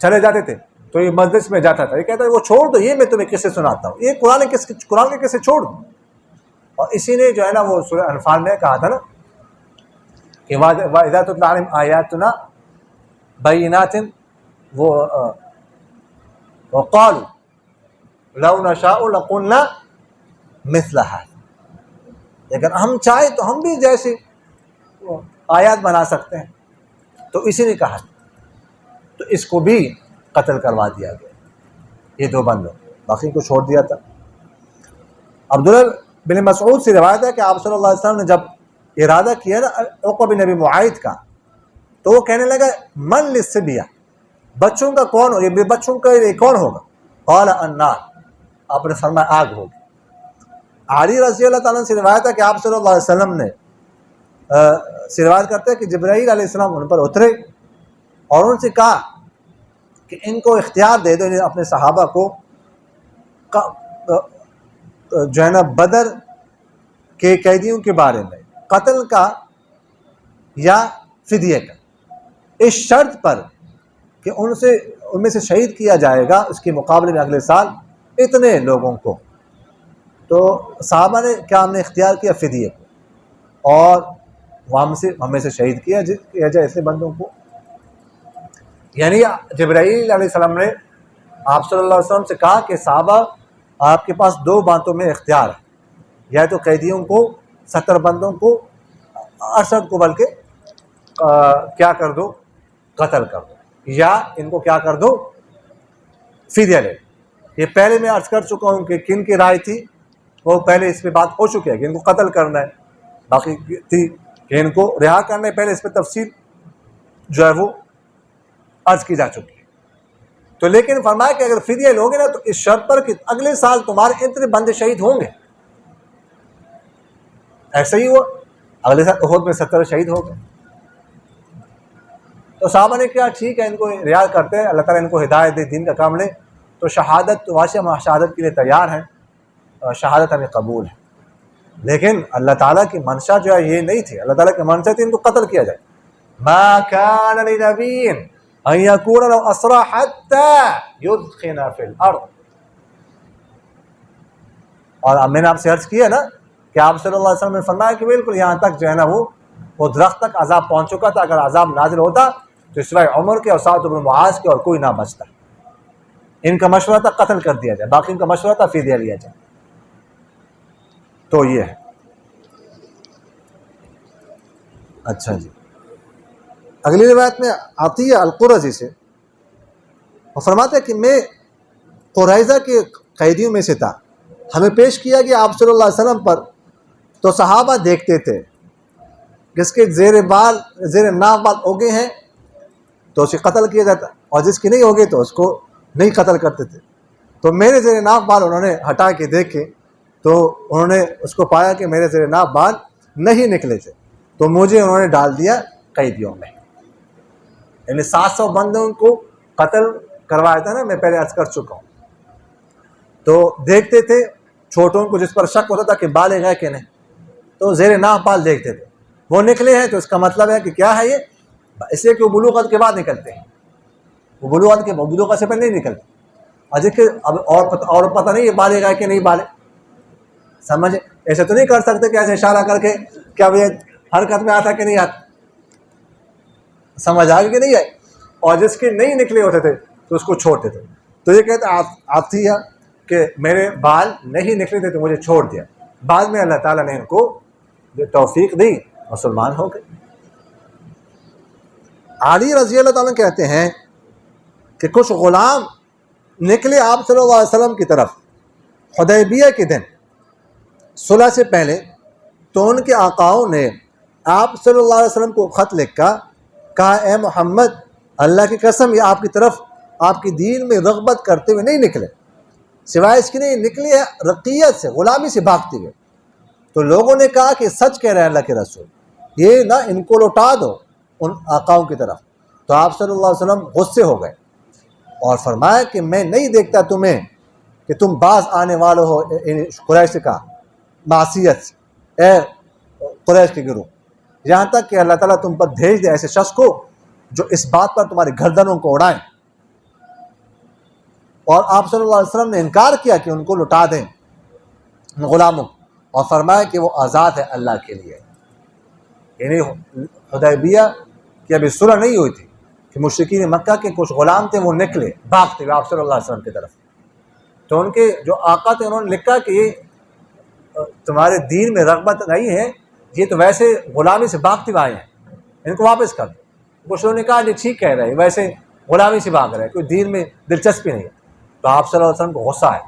چلے جاتے تھے تو یہ مجلس میں جاتا تھا، یہ کہتا ہے وہ چھوڑ دو، یہ میں تمہیں قصے سناتا ہوں، یہ قرآن کے قصے چھوڑ دو. اور اسی نے جو ہے نا وہ سورہ انفال میں کہا تھا نا کہ وَإِذَا تُتْلَىٰ عَلَيْهِمْ آيَاتُنَا بَيِّنَاتٍ وَقَالُوا لَوْ نَشَاءُ لَقُلْنَا مِثْلَ هَٰذَا، اگر ہم چاہیں تو ہم بھی جیسے آیات بنا سکتے ہیں. تو اسی نے کہا، تو اس کو بھی قتل کروا دیا گیا. یہ 2 بندوں، باقی کو چھوڑ دیا تھا. عبداللہ بن مسعود سے روایت ہے کہ آپ صلی اللہ علیہ وسلم نے جب ارادہ کیا نا عقبہ بن ابی معیط کا، تو وہ کہنے لگا من للصبیہ، بچوں کا کون ہو، یہ بچوں کا یہ کون ہوگا؟ قال النار، آپ نے فرمایا آگ ہوگی. علی رضی اللہ تعالیٰ سے روایت ہے کہ آپ صلی اللہ علیہ وسلم نے سے روایت کرتے ہیں کہ جبرائیل علیہ السلام ان پر اترے اور ان سے کہا کہ ان کو اختیار دے دو، اپنے صحابہ کو جو ہے نا بدر کہ قیدیوں کے بارے میں قتل کا یا فدیے کا، اس شرط پر کہ ان میں سے شہید کیا جائے گا اس کے مقابلے میں اگلے سال اتنے لوگوں کو. تو صحابہ نے کیا ہم نے اختیار کیا فدیے کو، اور ہمیں سے شہید کیا جائے ایسے بندوں کو. یعنی جبرائیل علیہ السلام نے آپ صلی اللہ علیہ وسلم سے کہا کہ صحابہ آپ کے پاس 2 باتوں میں اختیار ہے، یا تو قیدیوں کو 70 بندوں کو 68 کو بلکہ کیا کر دو، قتل کر دو، یا ان کو کیا کر دو، فدیہ لے. یہ پہلے میں عرض کر چکا ہوں کہ کن کی رائے تھی، وہ پہلے اس پہ بات ہو چکی ہے کہ ان کو قتل کرنا ہے، باقی تھی کہ ان کو رہا کرنا ہے. پہلے اس پہ تفصیل جو ہے وہ عرض کی جا چکی ہے. تو لیکن فرمایا کہ اگر فدیہ لوگے نا تو اس شرط پر کہ اگلے سال تمہارے اتنے بندے شہید ہوں گے. ایسا ہی ہوا، اگلے سال احد میں 70 شہید ہو گئے. تو صحابہ نے کیا ٹھیک ہے ان کو رعایہ کرتے ہیں، اللہ تعالیٰ ان کو ہدایت دے، دین کا کام لے. تو شہادت تو واشی ہم شہادت کے لیے تیار ہیں، شہادت ہمیں قبول ہے. لیکن اللہ تعالیٰ کی منشا جو ہے یہ نہیں تھی. اللہ تعالیٰ کی منشا تھی ان کو قتل کیا جائے. ما كان لنبي ان يكون له اسرى حتى يثخن في الارض. اور اب میں نے آپ سے عرض کیا نا کہ آپ صلی اللہ علیہ وسلم نے فرمایا کہ بالکل یہاں تک جو ہے نا وہ درخت تک عذاب پہنچ چکا تھا. اگر عذاب نازل ہوتا تو سوائے عمر کے اور سعد بن معاذ کے اور کوئی نہ بچتا. ان کا مشورہ تھا قتل کر دیا جائے، باقی ان کا مشورہ تھا فدیہ لیا جائے. تو یہ ہے. اچھا جی، اگلی روایت میں آتی ہے القرظی سے، اور فرماتے ہیں کہ میں قریظہ کے قیدیوں میں سے تھا. ہمیں پیش کیا گیا آپ صلی اللہ علیہ وسلم پر، تو صحابہ دیکھتے تھے جس کے زیر ناف بال اگے ہیں تو اسے قتل کیا جاتا، اور جس کے نہیں ہوگے تو اس کو نہیں قتل کرتے تھے. تو میرے زیر ناف بال انہوں نے ہٹا کے دیکھے تو انہوں نے اس کو پایا کہ میرے زیر ناف بال نہیں نکلے تھے، تو مجھے انہوں نے ڈال دیا قیدیوں میں. یعنی 700 بندوں کو قتل کروایا تھا نا، میں پہلے عرض کر چکا ہوں. تو دیکھتے تھے چھوٹوں کو جس پر شک ہوتا تھا کہ بالغ ہے کہ نہیں، تو زیر ناف بال دیکھتے تھے، وہ نکلے ہیں تو اس کا مطلب ہے کہ کیا ہے یہ، اس لیے کہ وہ بلوغت کے بعد نکلتے ہیں، وہ بلوغت سے پہلے نہیں نکلتے. اور دیکھیے اب اور پتہ نہیں یہ بالغ ہے کہ نہیں بالغ، سمجھے. ایسے تو نہیں کر سکتے کہ ایسے اشارہ کر کے کیا یہ حرکت میں آتا کہ نہیں آتا، سمجھ آ گئی کہ نہیں آئی. اور جس کے نہیں نکلے ہوتے تھے تو اس کو چھوڑتے تھے. تو یہ کہتے عطیہ کہ میرے بال نہیں نکلے تھے تو مجھے چھوڑ دیا. بعد میں اللہ تعالیٰ نے ان کو جو توفیق دی مسلمان ہو گئے. علی رضی اللہ تعالیٰ کہتے ہیں کہ کچھ غلام نکلے آپ صلی اللہ علیہ وسلم کی طرف حدیبیہ کے دن صلح سے پہلے، تو ان کے آقاؤں نے آپ صلی اللہ علیہ وسلم کو خط لکھ کر کہا اے محمد، اللہ کی قسم یہ آپ کی طرف آپ کی دین میں رغبت کرتے ہوئے نہیں نکلے، سوائے اس کے نہیں نکلے ہیں رقیت سے، غلامی سے بھاگتے ہوئے. تو لوگوں نے کہا کہ سچ کہہ رہے ہیں اللہ کے رسول، یہ نہ ان کو لوٹا دو ان آقاؤں کی طرف. تو آپ صلی اللہ علیہ وسلم غصے ہو گئے اور فرمایا کہ میں نہیں دیکھتا تمہیں کہ تم باز آنے والے ہو قریش کا معصیت سے، اے قریش کے گروہ، یہاں تک کہ اللہ تعالیٰ تم پر بھیج دے ایسے شخص کو جو اس بات پر تمہاری گردنوں کو اڑائیں. اور آپ صلی اللہ علیہ وسلم نے انکار کیا کہ ان کو لٹا دیں غلاموں، اور فرمایا کہ وہ آزاد ہے اللہ کے لیے. یعنی حدیبیہ کی ابھی صلح نہیں ہوئی تھی کہ مشرکین مکہ کے کچھ غلام تھے وہ نکلے بھاگتے ہوئے آپ صلی اللہ علیہ وسلم کی طرف. تو ان کے جو آقا تھے انہوں نے لکھا کہ یہ تمہارے دین میں رغبت نہیں ہے، یہ تو ویسے غلامی سے بھاگتے ہوئے آئے ہیں، ان کو واپس کر دو. کچھ لوگوں نے کہا یہ ٹھیک کہہ رہے ہیں، ویسے غلامی سے بھاگ رہے ہیں، کوئی دین میں دلچسپی نہیں ہے. تو آپ صلی اللہ علیہ وسلم کو غصہ ہے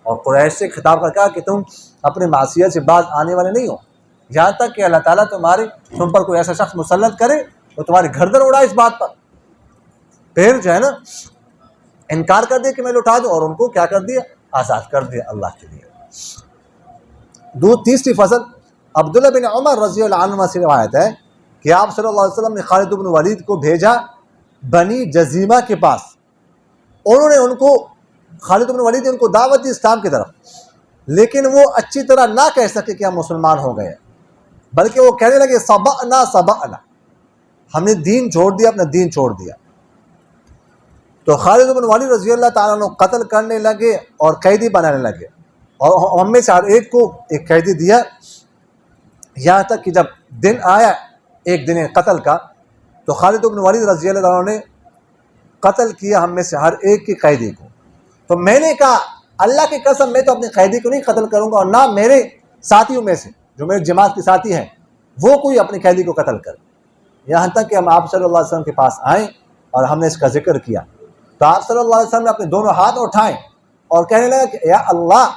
اور قریش سے خطاب کر کہا کہ تم اپنے معصیت سے باز آنے والے نہیں ہو، یہاں تک کہ اللہ تعالیٰ تم پر کوئی ایسا شخص مسلط کرے تو تمہاری گردن اڑائے اس بات پر. پھر جو ہے نا انکار کر دیا کہ میں لوٹا دوں، اور ان کو کیا کر دیا، آزاد کر دیا اللہ کے لیے. تیسری فصل عبداللہ بن عمر رضی اللہ عنہ سے روایت ہے کہ آپ صلی اللہ علیہ وسلم نے خالد بن ولید کو بھیجا بنی جزیمہ کے پاس. انہوں نے ان کو خالد بن ولید نے ان کو دعوت دی اسلام کی طرف، لیکن وہ اچھی طرح نہ کہہ سکے کہ ہم مسلمان ہو گئے، بلکہ وہ کہنے لگے سبعنا سبعنا، ہم نے دین چھوڑ دیا، اپنا دین چھوڑ دیا۔ تو خالد بن ولید رضی اللہ تعالیٰ عنہ قتل کرنے لگے اور قیدی بنانے لگے، اور ہم میں سے ہر ایک کو ایک قیدی دیا، یہاں تک کہ جب دن آیا ایک دن قتل کا تو خالد بن ولید رضی اللہ عنہ نے قتل کیا ہم میں سے ہر ایک کی قیدی کو۔ تو میں نے کہا اللہ کی قسم میں تو اپنے قیدی کو نہیں قتل کروں گا، اور نہ میرے ساتھیوں میں سے جو میرے جماعت کے ساتھی ہیں وہ کوئی اپنے قیدی کو قتل کرے۔ یہاں تک کہ ہم آپ صلی اللہ علیہ وسلم کے پاس آئیں اور ہم نے اس کا ذکر کیا تو آپ صلی اللہ علیہ وسلم نے اپنے دونوں ہاتھ اٹھائے اور کہنے لگا کہ یا اللہ،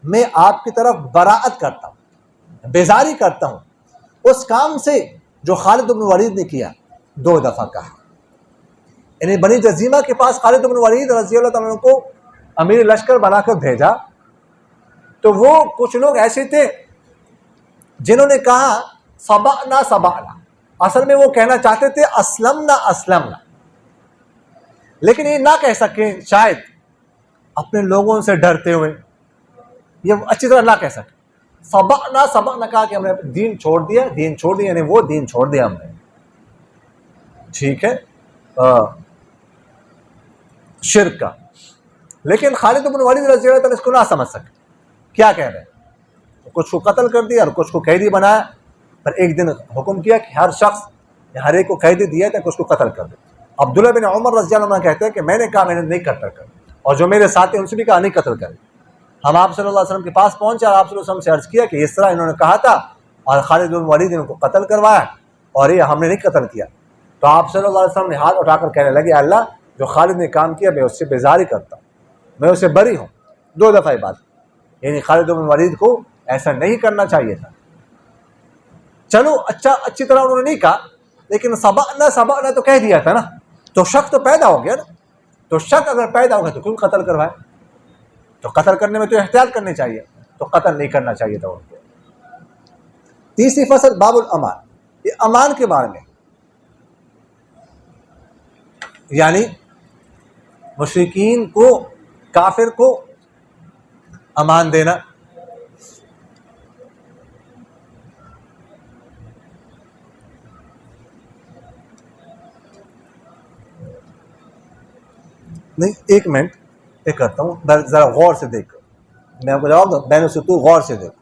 میں آپ کی طرف براءت کرتا ہوں، بیزاری کرتا ہوں اس کام سے جو خالد بن ولید نے کیا۔ 2 دفعہ کہا، یعنی بنی جزیمہ کے پاس خالد بن ولید رضی اللہ تعالیٰ عنہ کو امیر لشکر بنا کر بھیجا، تو وہ کچھ لوگ ایسے تھے جنہوں نے کہا سبعنا سبعنا، اصل میں وہ کہنا چاہتے تھے اسلمنا اسلمنا، لیکن یہ نہ کہہ سکے شاید اپنے لوگوں سے ڈرتے ہوئے، یہ اچھی طرح نہ کہہ سکے۔ سبعنا سبعنا کہا کہ ہم نے دین چھوڑ دیا، دین چھوڑ دیا، یعنی وہ دین چھوڑ دیا ہم نے، ٹھیک ہے، شرک کا۔ لیکن خالد بن ولید رضی اللہ تعالیٰ اس کو نہ سمجھ سکے، کیا کہہ رہے ہیں، کچھ کو قتل کر دیا اور کچھ کو قیدی بنایا، پر ایک دن حکم کیا کہ ہر شخص ہر ایک کو قیدی دیا تھا کہ اس کو قتل کر دے۔ عبداللہ بن عمر رضی اللہ عنہ کہتے ہیں کہ میں نے کہا میں نے نہیں قتل کر، اور جو میرے ساتھی ان سے بھی کہا نہیں قتل کرے۔ ہم آپ صلی اللہ علیہ وسلم کے پاس پہنچے اور آپ صلی اللہ علیہ وسلم سے عرض کیا کہ اس طرح انہوں نے کہا تھا اور خالد بن ولید نے ان کو قتل کروایا اور یہ ہم نے نہیں قتل کیا۔ تو آپ صلی اللہ علیہ وسلم نے ہاتھ اٹھا کر کہنے لگے اللہ، جو خالد نے کام کیا میں اس سے بیزاری کرتا ہوں، میں اسے بری ہوں۔ 2 دفعہ بات، یعنی خالد بن ولید کو ایسا نہیں کرنا چاہیے تھا۔ چلو اچھی طرح انہوں نے نہیں کہا، لیکن سبعنا سبعنا تو کہہ دیا تھا نا، تو شک تو پیدا ہو گیا نا۔ تو شک اگر پیدا ہو گیا تو کیوں قتل کروائے؟ تو قتل کرنے میں تو احتیاط کرنی چاہیے، تو قتل نہیں کرنا چاہیے تھا ان کو۔ تیسری فصل باب الامان، یہ امان کے بارے میں، یعنی مشرکین کو، کافر کو امان دینا۔ نہیں، ایک منٹ یہ کرتا ہوں، ذرا غور سے دیکھو، میں آپ کو جواب دوں، بین السطور غور سے دیکھو،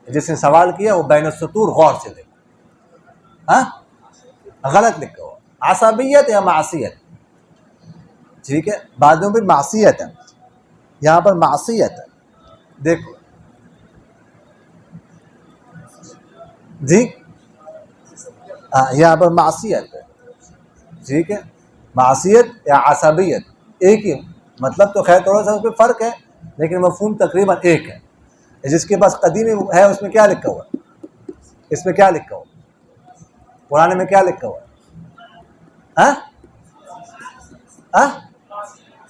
جس نے سوال کیا وہ بین السطور غور سے دیکھو۔ ہاں غلط لکھا ہوا، عصبیت یا معصیت، ٹھیک ہے، بعد میں بھی معصیت ہے، یہاں پر معصیت ہے، دیکھو جی، یہاں پر معصیت ہے، ٹھیک ہے، معصیت یا عصبیت ایک ہی مطلب، تو خیر تھوڑا سا اس میں فرق ہے لیکن مفہوم تقریباً ایک ہے۔ جس کے پاس قدیمی ہے اس میں کیا لکھا ہوا ہے، اس میں کیا لکھا ہوا، پرانے میں کیا لکھا ہوا ہے؟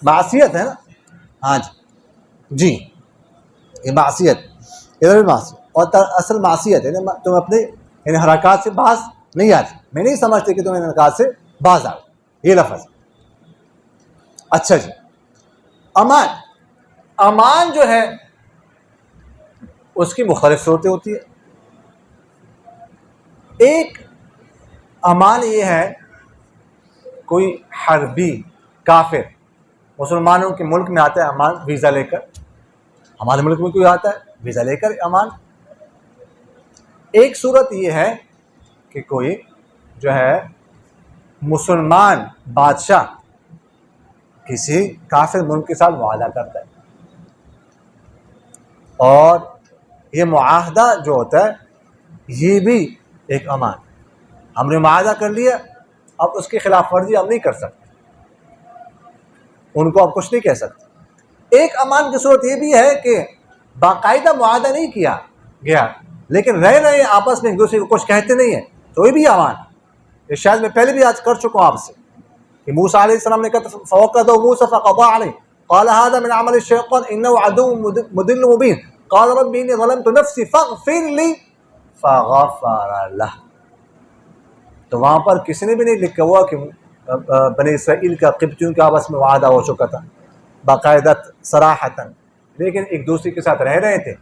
معصیت ہے نا، ہاں جی، یہ معصیت، ادھر بھی معصیت، اور اصل معصیت ہے تم اپنے یعنی حرکات سے باز نہیں آتی، میں نہیں سمجھتے کہ تم ان حرکات سے باز آؤ، یہ لفظ۔ اچھا جی، امان، امان جو ہے اس کی مختلف صورتیں ہوتی ہے۔ ایک امان یہ ہے کوئی حربی کافر مسلمانوں کے ملک میں آتا ہے امان ویزا لے کر، ہمارے ملک میں کوئی آتا ہے ویزا لے کر امان۔ ایک صورت یہ ہے کہ کوئی جو ہے مسلمان بادشاہ کسی کافر ملک کے ساتھ معاہدہ کرتا ہے، اور یہ معاہدہ جو ہوتا ہے یہ بھی ایک امان، ہم نے معاہدہ کر لیا، اب اس کی خلاف ورزی ہم نہیں کر سکتے، ان کو اب کچھ نہیں کہہ سکتے۔ ایک امان کی صورت یہ بھی ہے کہ باقاعدہ معاہدہ نہیں کیا گیا لیکن رہ رہے آپس میں ایک دوسرے کو کچھ کہتے نہیں ہیں، تو یہ بھی امان۔ یہ شاید میں پہلے بھی آج کر چکا ہوں آپ سے کہ موسیٰ علیہ السلام نے کہا فوقظه موسیٰ فقضى عليه قال هذا من عمل الشيطان انه عدو مضل مبين قال رب اني ظلمت نفسي فاغفر لي فغفر له۔ تو وہاں پر کسی نے بھی نہیں لکھا ہوا کہ بنی اسرائیل کا قبطیوں کے آپس میں وعدہ ہو چکا تھا باقاعدہ صراحتاً، لیکن ایک دوسرے کے ساتھ رہ رہے تھے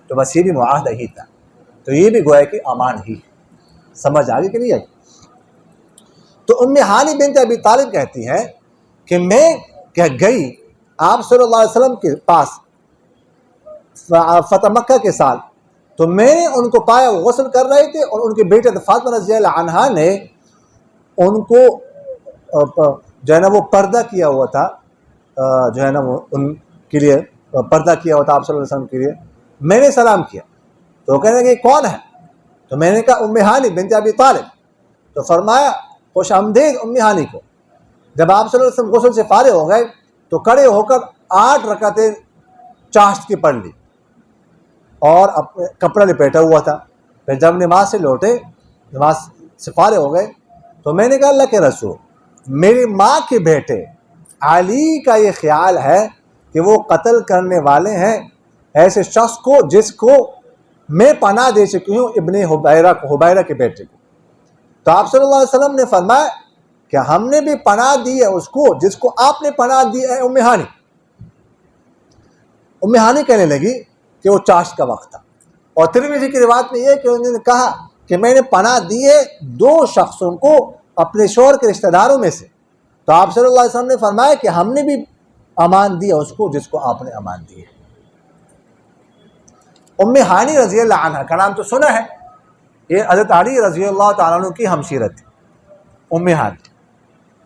تو بس یہ بھی معاہدہ ہی تھا، تو یہ بھی گویا کہ امان ہی. سمجھ آگے کہ نہیں آئی؟ تو ام ہانی بنت ابی طالب کہتی ہیں کہ میں گئی آپ صلی اللہ علیہ وسلم کے پاس فتح مکہ کے سال، تو میں نے ان کو پایا وہ غسل کر رہے تھے، اور ان کے بیٹے فاطمہ رضی اللہ عنہا نے ان کو جو ہے نا وہ پردہ کیا ہوا تھا، جو ہے نا وہ ان کے لیے پردہ کیا ہوا تھا آپ صلی اللہ علیہ وسلم کے لیے. میں نے سلام کیا تو وہ کہنے لگے کون ہے؟ تو میں نے کہا ام ہانی بنت ابی طالب. تو فرمایا خوش آمدید ام ہانی کو. جب آپ صلی اللہ علیہ وسلم غسل سے فارغ ہو گئے تو کھڑے ہو کر 8 رکعتیں چاشت کی پڑھ لی اور اپنے کپڑا لپیٹا ہوا تھا. پھر جب نماز سے لوٹے، نماز سے فارغ ہو گئے، تو میں نے کہا اللہ کے رسول، میری ماں کے بیٹے علی کا یہ خیال ہے کہ وہ قتل کرنے والے ہیں ایسے شخص کو جس کو میں پناہ دے چکی ہوں، ابن حبیرہ کے بیٹے کو. تو آپ صلی اللہ علیہ وسلم نے فرمایا کہ ہم نے بھی پناہ دی ہے اس کو جس کو آپ نے پناہ دی ہے ام ہانی. ام ہانی کہنے لگی کہ وہ چاشت کا وقت تھا. اور ترمذی کی روایت میں یہ کہ انہوں نے کہا کہ میں نے پناہ دی ہے 2 شخصوں کو اپنے شوہر کے رشتہ داروں میں سے. تو آپ صلی اللہ علیہ وسلم نے فرمایا کہ ہم نے بھی امان دیا اس کو جس کو آپ نے امان دی ہے. ام ہانی رضی اللہ عنہ کا نام تو سنا ہے، یہ حضرت علی رضی اللہ تعالیٰ عنہ کی ہمشیرت تھی. ام ہانی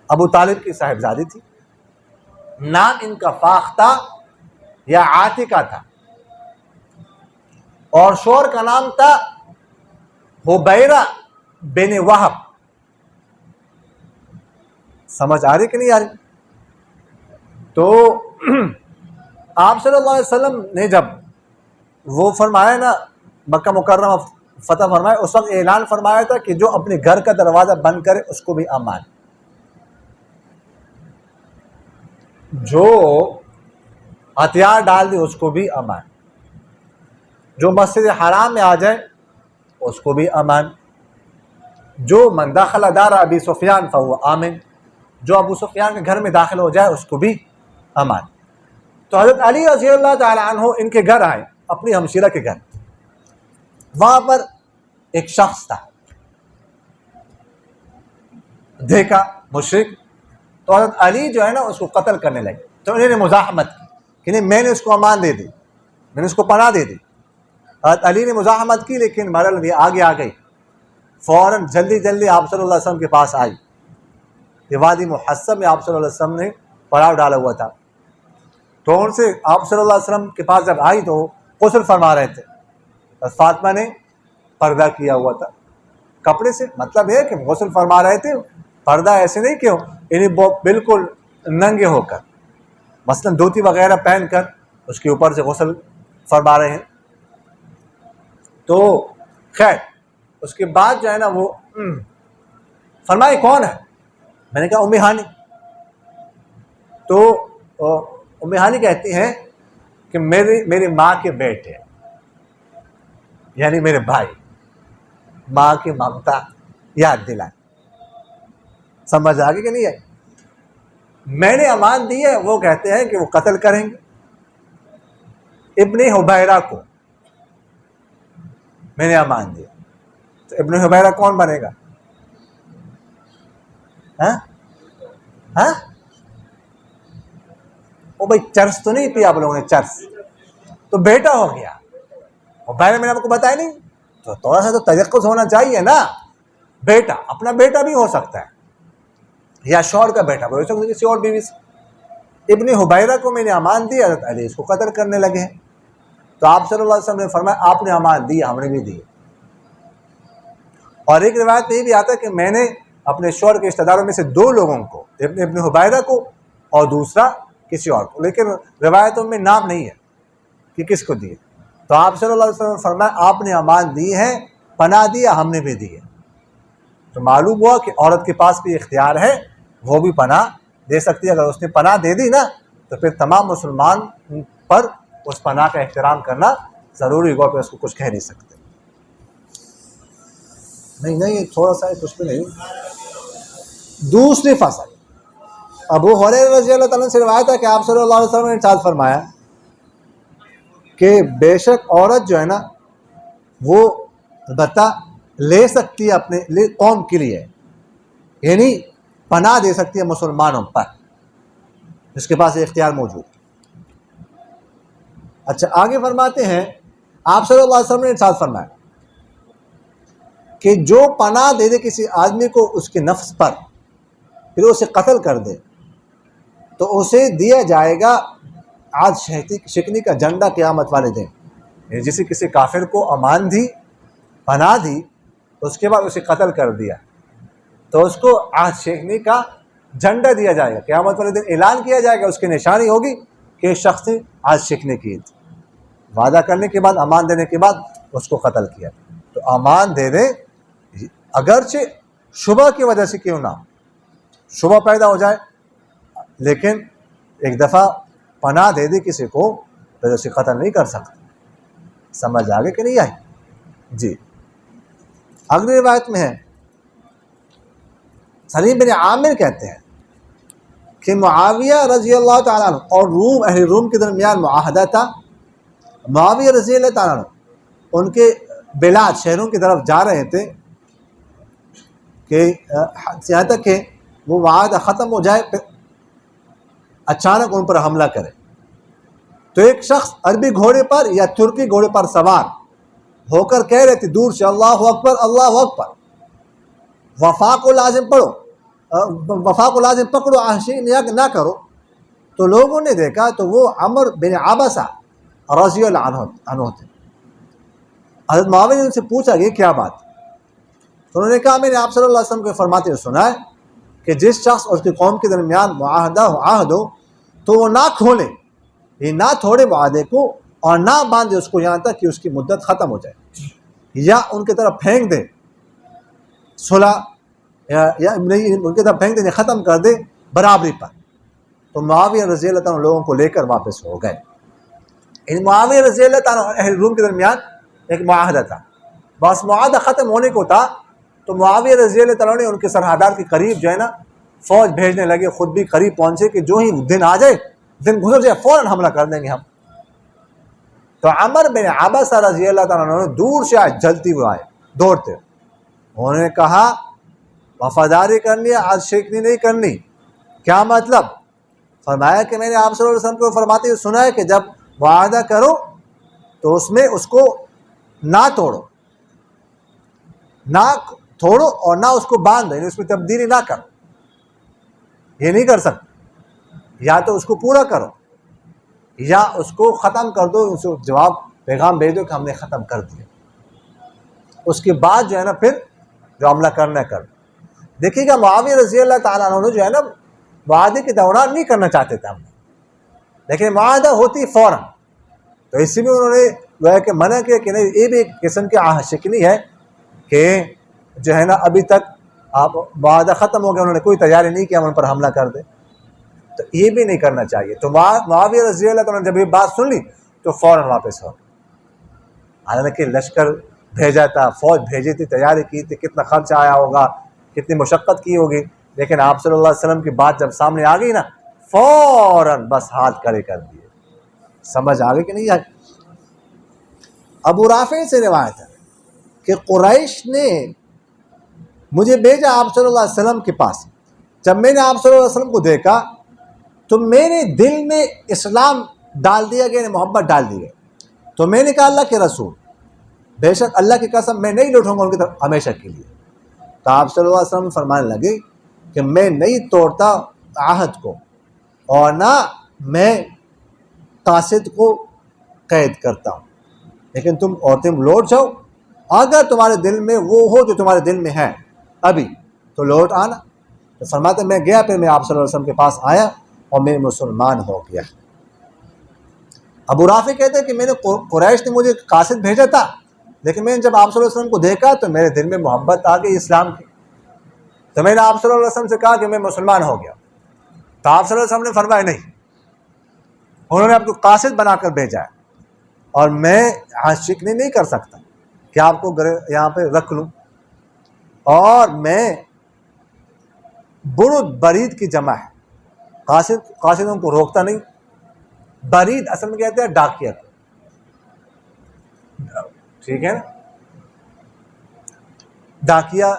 ابو طالب کی صاحبزادی تھی. نام ان کا فاختہ یا عاتقہ تھا، اور شوہر کا نام تھا حبیرہ بن وہب. سمجھ آ رہی کہ نہیں آ رہی؟ تو آپ صلی اللہ علیہ وسلم نے جب وہ فرمایا نا مکہ مکرمہ فتح فرمایا، اس وقت اعلان فرمایا تھا کہ جو اپنے گھر کا دروازہ بند کرے اس کو بھی امان، جو ہتھیار ڈال دے اس کو بھی امان، جو مسجد حرام میں آ جائے اس کو بھی امان، جو من دخل دار ابی سفیان فهو آمن، جو ابو سفیان کے گھر میں داخل ہو جائے اس کو بھی امان. تو حضرت علی رضی اللہ تعالی عنہ ان کے گھر آئے، اپنی ہمشیرہ کے گھر. وہاں پر ایک شخص تھا، دیکھا مشرک، تو حضرت علی جو ہے نا اس کو قتل کرنے لگے. تو انہوں نے مزاحمت کی کہ نہیں میں نے اس کو امان دے دی، میں نے اس کو پناہ دے دی. حضرت علی نے مزاحمت کی لیکن بہرحال یہ آگے آ گئی. فوراً جلدی جلدی آپ صلی اللہ علیہ وسلم کے پاس آئی. یہ وادی محصب میں آپ صلی اللہ علیہ وسلم نے پڑاؤ ڈالا ہوا تھا. تو ان سے آپ صلی اللہ علیہ وسلم کے پاس جب آئی تو غسل فرما رہے تھے. فاطمہ نے پردہ کیا ہوا تھا کپڑے سے، مطلب ہے کہ غسل فرما رہے تھے، پردہ ایسے نہیں کہ یعنی بالکل ننگے ہو کر، مثلا دھوتی وغیرہ پہن کر اس کے اوپر سے غسل فرما رہے ہیں. تو خیر اس کے بعد جو ہے نا وہ فرمائے کون ہے؟ میں نے کہا ام ہانی. تو ام ہانی کہتی ہیں کہ میری ماں کے بیٹے، یعنی میرے بھائی، ماں کی ممتا یاد دلائیں. سمجھ آگے کہ نہیں ہے؟ میں نے امان دی ہے، وہ کہتے ہیں کہ وہ قتل کریں گے ابن حبیرہ کو. میں نے امان دیا. تو ابن حبیرہ کون بنے گا؟ ہاں وہ بھائی چرس تو نہیں پیا آپ لوگوں نے؟ چرس تو بیٹا ہو گیا. حبیرہ میں نے آپ کو بتایا نہیں، تو تھوڑا سا تو تجقس ہونا چاہیے نا. بیٹا اپنا بیٹا بھی ہو سکتا ہے، یا شوہر کا بیٹا بھی ہو سکتا ہے کسی اور بیوی سے. ابن حبیرہ کو میں نے امان دی، حضرت علی اس کو قتل کرنے لگے ہیں. تو آپ صلی اللہ علیہ وسلم نے فرمایا آپ نے امان دی، ہم نے بھی دی. اور ایک روایت میں یہ بھی آتا ہے کہ میں نے اپنے شوہر کے رشتہ داروں میں سے 2 لوگوں کو، ابن حبیرہ کو اور دوسرا کسی اور کو، لیکن روایتوں میں نام نہیں ہے کہ کس کو دیے. تو آپ صلی اللہ علیہ وسلم نے فرمایا آپ نے امان دی ہے، پناہ دیا، ہم نے بھی دی ہے. تو معلوم ہوا کہ عورت کے پاس بھی اختیار ہے، وہ بھی پناہ دے سکتی ہے. اگر اس نے پناہ دے دی نا تو پھر تمام مسلمان پر اس پناہ کا احترام کرنا ضروری ہوگا، پھر اس کو کچھ کہہ نہیں سکتے. نہیں تھوڑا سا کچھ بھی نہیں. دوسری فصل ابو ہریرہ رضی اللہ تعالیٰ سے روایت ہے کہ آپ صلی اللہ علیہ وسلم نے ارشاد فرمایا کہ بے شک عورت جو ہے نا وہ البتہ لے سکتی ہے اپنے لیے قوم کے لیے، یعنی پناہ دے سکتی ہے مسلمانوں پر، جس کے پاس یہ اختیار موجود۔ اچھا آگے فرماتے ہیں آپ صلی اللہ علیہ وسلم نے ارشاد فرمایا کہ جو پناہ دے دے کسی آدمی کو اس کے نفس پر، پھر اسے قتل کر دے، تو اسے دیا جائے گا آج شکنی کا جھنڈا قیامت والے دن۔ یعنی جسے کسی کافر کو امان دی، پناہ دی، اس کے بعد اسے قتل کر دیا، تو اس کو آج شکنی کا جھنڈا دیا جائے گا، قیامت والے دن اعلان کیا جائے گا، اس کی نشانی ہوگی کہ اس شخص نے آج شکنی کی تھی، وعدہ کرنے کے بعد، امان دینے کے بعد اس کو قتل کیا۔ تو امان دے دیں، اگرچہ شبہ کی وجہ سے کیوں نہ، شبہ پیدا ہو جائے، لیکن ایک دفعہ پناہ دے دی کسی کو پھر اسے قتل نہیں کر سکتے۔ سمجھ آگے کہ نہیں آئی؟ جی اگلی روایت میں ہے، سلیم بن عامر کہتے ہیں کہ معاویہ رضی اللہ تعالیٰ عنہ اور اہل روم کے درمیان معاہدہ تھا۔ معاویہ رضی اللہ تعالیٰ عنہ ان کے بلاد شہروں کی طرف جا رہے تھے کہ یہاں تک کہ وہ معاہدہ ختم ہو جائے، پھر اچانک ان پر حملہ کرے۔ تو ایک شخص عربی گھوڑے پر یا ترکی گھوڑے پر سوار ہو کر کہہ رہے تھے دور سے اللہ اکبر اللہ اکبر، وفا کو لازم پڑھو، وفا کو لازم پکڑو، آشی نہ کرو۔ تو لوگوں نے دیکھا تو وہ عمر بن عبسہ رضی اللہ عنہ تھے۔ حضرت معاویہ نے ان سے پوچھا کہ کیا بات؟ تو انہوں نے کہا میں نے آپ صلی اللہ علیہ وسلم کو فرماتے ہوئے سنا ہے کہ جس شخص اور اس کی قوم کے درمیان معاہدہ عہد ہو تو وہ نہ کھولے، یہ نہ توڑے معاہدے کو، اور نہ باندھے اس کو یہاں تک کہ اس کی مدت ختم ہو جائے، یا ان کی طرف پھینک دے صلح، یا ان کی طرف پھینک دے، ختم کر دے برابری پر۔ تو معاویہ رضی اللہ عنہ لوگوں کو لے کر واپس ہو گئے۔ ان معاویہ رضی اللہ عنہ اور اہل روم کے درمیان ایک معاہدہ تھا، بس معاہدہ ختم ہونے کو تھا تو معاویہ رضی اللہ عنہ نے ان کے سرحدات کے قریب جو ہے نا فوج بھیجنے لگے، خود بھی قریب پہنچے کہ جو ہی دن آ جائے، دن گزر جائے، فوراً حملہ کر دیں گے ہم۔ تو عمر بن عبسہ رضی اللہ تعالیٰ عنہ دور سے آئے، جلتی ہوئے آئے، دوڑتے۔ انہوں نے کہا وفاداری کرنی ہے، آج شکنی نہیں کرنی۔ کیا مطلب؟ فرمایا کہ میں نے آپ صلی اللہ علیہ وسلم کو فرماتے ہوئے سنا ہے کہ جب معاہدہ کرو تو اس میں اس کو نہ توڑو، نہ توڑو اور نہ اس کو باندھ دو، یعنی اس میں تبدیلی نہ کرو، یہ نہیں کر سکتے۔ یا تو اس کو پورا کرو یا اس کو ختم کر دو، اس کو جواب پیغام بھیج دو کہ ہم نے ختم کر دیا، اس کے بعد جو ہے نا پھر جو عملہ کرنا کر۔ دیکھیے گا معاویہ رضی اللہ تعالیٰ عنہ جو ہے نا معاہدے کے دوران نہیں کرنا چاہتے تھے ہم نے، لیکن معاہدہ ہوتی فوراً، تو اسی میں انہوں نے گویا کہ منع کیا کہ نہیں، یہ بھی ایک قسم کی عہد شکنی ہے کہ جو ہے نا ابھی تک آپ معاہدہ ختم ہو گیا، انہوں نے کوئی تیاری نہیں کیا ہم ان پر حملہ کر دیں، تو یہ بھی نہیں کرنا چاہیے۔ تو معاویہ رضی اللہ عنہ نے جب یہ بات سن لی تو فوراً واپس ہو، حالانکہ لشکر بھیجا تھا، فوج بھیجی تھی، تیاری کی تھی، کتنا خرچ آیا ہوگا، کتنی مشقت کی ہوگی، لیکن آپ صلی اللہ علیہ وسلم کی بات جب سامنے آ گئی نا فوراً بس ہاتھ کھڑے کر دیے۔ سمجھ آگے کہ نہیں آگے؟ ابو رافع سے روایت ہے کہ قریش نے مجھے بھیجا آپ صلی اللہ علیہ وسلم کے پاس، جب میں نے آپ صلی اللہ علیہ وسلم کو دیکھا تو میرے دل میں اسلام ڈال دیا گیا، محبت ڈال دی گئی، تو میں نے کہا اللہ کے رسول بے شک اللہ کی قسم میں نہیں لوٹوں گا ان کی طرف ہمیشہ کے لیے۔ تو آپ صلی اللہ علیہ وسلم فرمانے لگے کہ میں نہیں توڑتا عہد کو اور نہ میں قاصد کو قید کرتا ہوں، لیکن تم عورتیں لوٹ جاؤ، اگر تمہارے دل میں وہ ہو جو تمہارے دل میں ہے ابھی تو لوٹ آنا۔ تو فرماتے میں گیا، پھر میں آپ صلی اللہ علیہ وسلم کے پاس آیا اور میں مسلمان ہو گیا۔ ابو رافع کہتے ہیں کہ میں نے قریش نے مجھے قاصد بھیجا تھا، لیکن میں نے جب آپ صلی اللہ علیہ وسلم کو دیکھا تو میرے دل میں محبت آ گئی اسلام کی، تو میں نے آپ صلی اللہ علیہ وسلم سے کہا کہ میں مسلمان ہو گیا۔ تو آپ صلی اللہ علیہ وسلم نے فرمایا نہیں، انہوں نے آپ کو قاصد بنا کر بھیجا ہے اور میں شکنی نہیں کر سکتا کہ آپ کو یہاں پہ رکھ لوں، اور میں برد برید کی جمع ہے، قاصدوں کو روکتا نہیں، برید اصل میں کہتے ہیں ڈاکیہ کو، ٹھیک ہے نا. ڈاکیا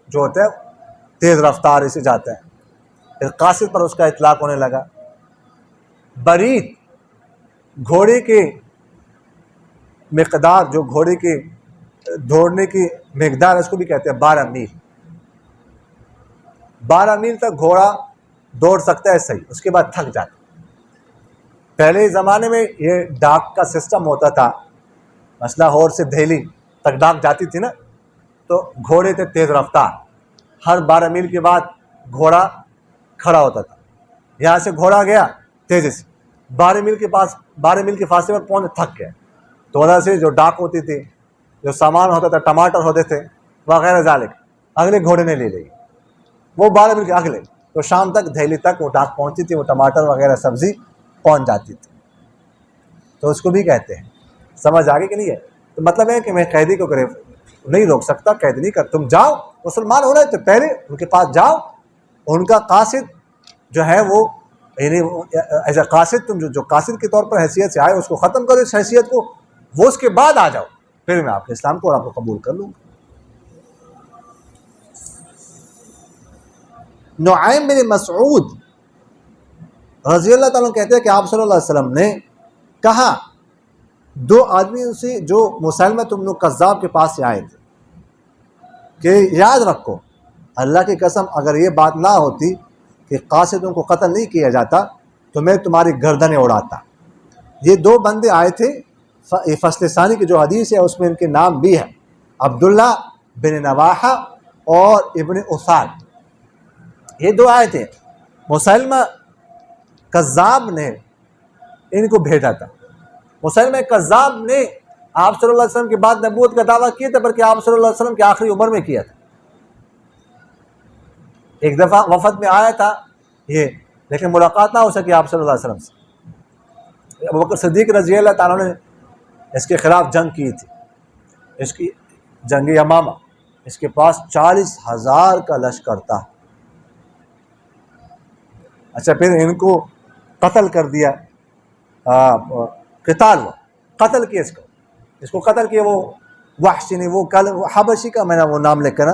جو ہوتا ہے تیز رفتار سے جاتا ہے. پھر قاصد پر اس کا اطلاق ہونے لگا. برید گھوڑے کی مقدار، جو گھوڑے کی دوڑنے کی مقدار، اس کو بھی کہتے ہیں 12 میل. 12 میل تک گھوڑا دوڑ سکتا ہے صحیح، اس کے بعد تھک جاتا. پہلے زمانے میں یہ ڈاک کا سسٹم ہوتا تھا، مثلا ہور سے دہلی تک ڈاک جاتی تھی نا، تو گھوڑے تھے تیز رفتار. ہر 12 میل کے بعد گھوڑا کھڑا ہوتا تھا. یہاں سے گھوڑا گیا تیزی سے 12 میل کے فاصلے پر پہنچ تھک گیا. تو وجہ سے جو ڈاک ہوتی تھی، جو سامان ہوتا تھا، ٹماٹر ہوتے تھے وغیرہ ذالک، اگلے گھوڑے نے لے لی. وہ 12 میل کے اگلے، تو شام تک دہلی تک وہ ڈاک پہنچتی تھی، وہ ٹماٹر وغیرہ سبزی پہنچ جاتی تھی. تو اس کو بھی کہتے ہیں. سمجھ آگے کہ نہیں ہے؟ تو مطلب ہے کہ میں قیدی کو نہیں روک سکتا، قید نہیں کر. تم جاؤ، مسلمان ہونا ہے تو پہلے ان کے پاس جاؤ. ان کا قاصد جو ہے وہ، یعنی ایز اے قاصد، تم جو قاصد کے طور پر حیثیت سے آئے اس کو ختم کرو، اس حیثیت کو. وہ اس کے بعد آ جاؤ، پھر میں آپ کے اسلام کو اور آپ کو قبول کر لوں گا. نعیم بن مسعود رضی اللہ تعالیٰ کہتے ہیں کہ آپ صلی اللہ علیہ وسلم نے کہا 2 آدمی سے جو مسلمہ تم لوگ کذاب کے پاس سے آئے تھے کہ یاد رکھو اللہ کی قسم اگر یہ بات نہ ہوتی کہ قاصدوں کو قتل نہیں کیا جاتا تو میں تمہاری گردنیں اڑاتا. یہ 2 بندے آئے تھے. فصل ثانی کی جو حدیث ہے اس میں ان کے نام بھی ہے، عبداللہ بن نواحہ اور ابن اسال. یہ 2 آئے تھے. مسلمہ کذاب نے ان کو بھیجا تھا. مسلمہ کذاب نے آپ صلی اللہ علیہ وسلم کے بعد نبوت کا دعویٰ کیا تھا، بلکہ آپ صلی اللہ علیہ وسلم کی آخری عمر میں کیا تھا. ایک دفعہ وفد میں آیا تھا یہ، لیکن ملاقات نہ ہو سکی آپ صلی اللہ علیہ وسلم سے. ابوبکر صدیق رضی اللہ تعالیٰ نے اس کے خلاف جنگ کی تھی، اس کی جنگ یمامہ. اس کے پاس 40,000 کا لشکر تھا. اچھا، پھر ان کو قتل کر دیا. قتال ہوا، قتل کیا اس کو قتل کیا. وہ وحشی نہیں، وہ کل حبشی کا میں نے وہ نام لکھ کر،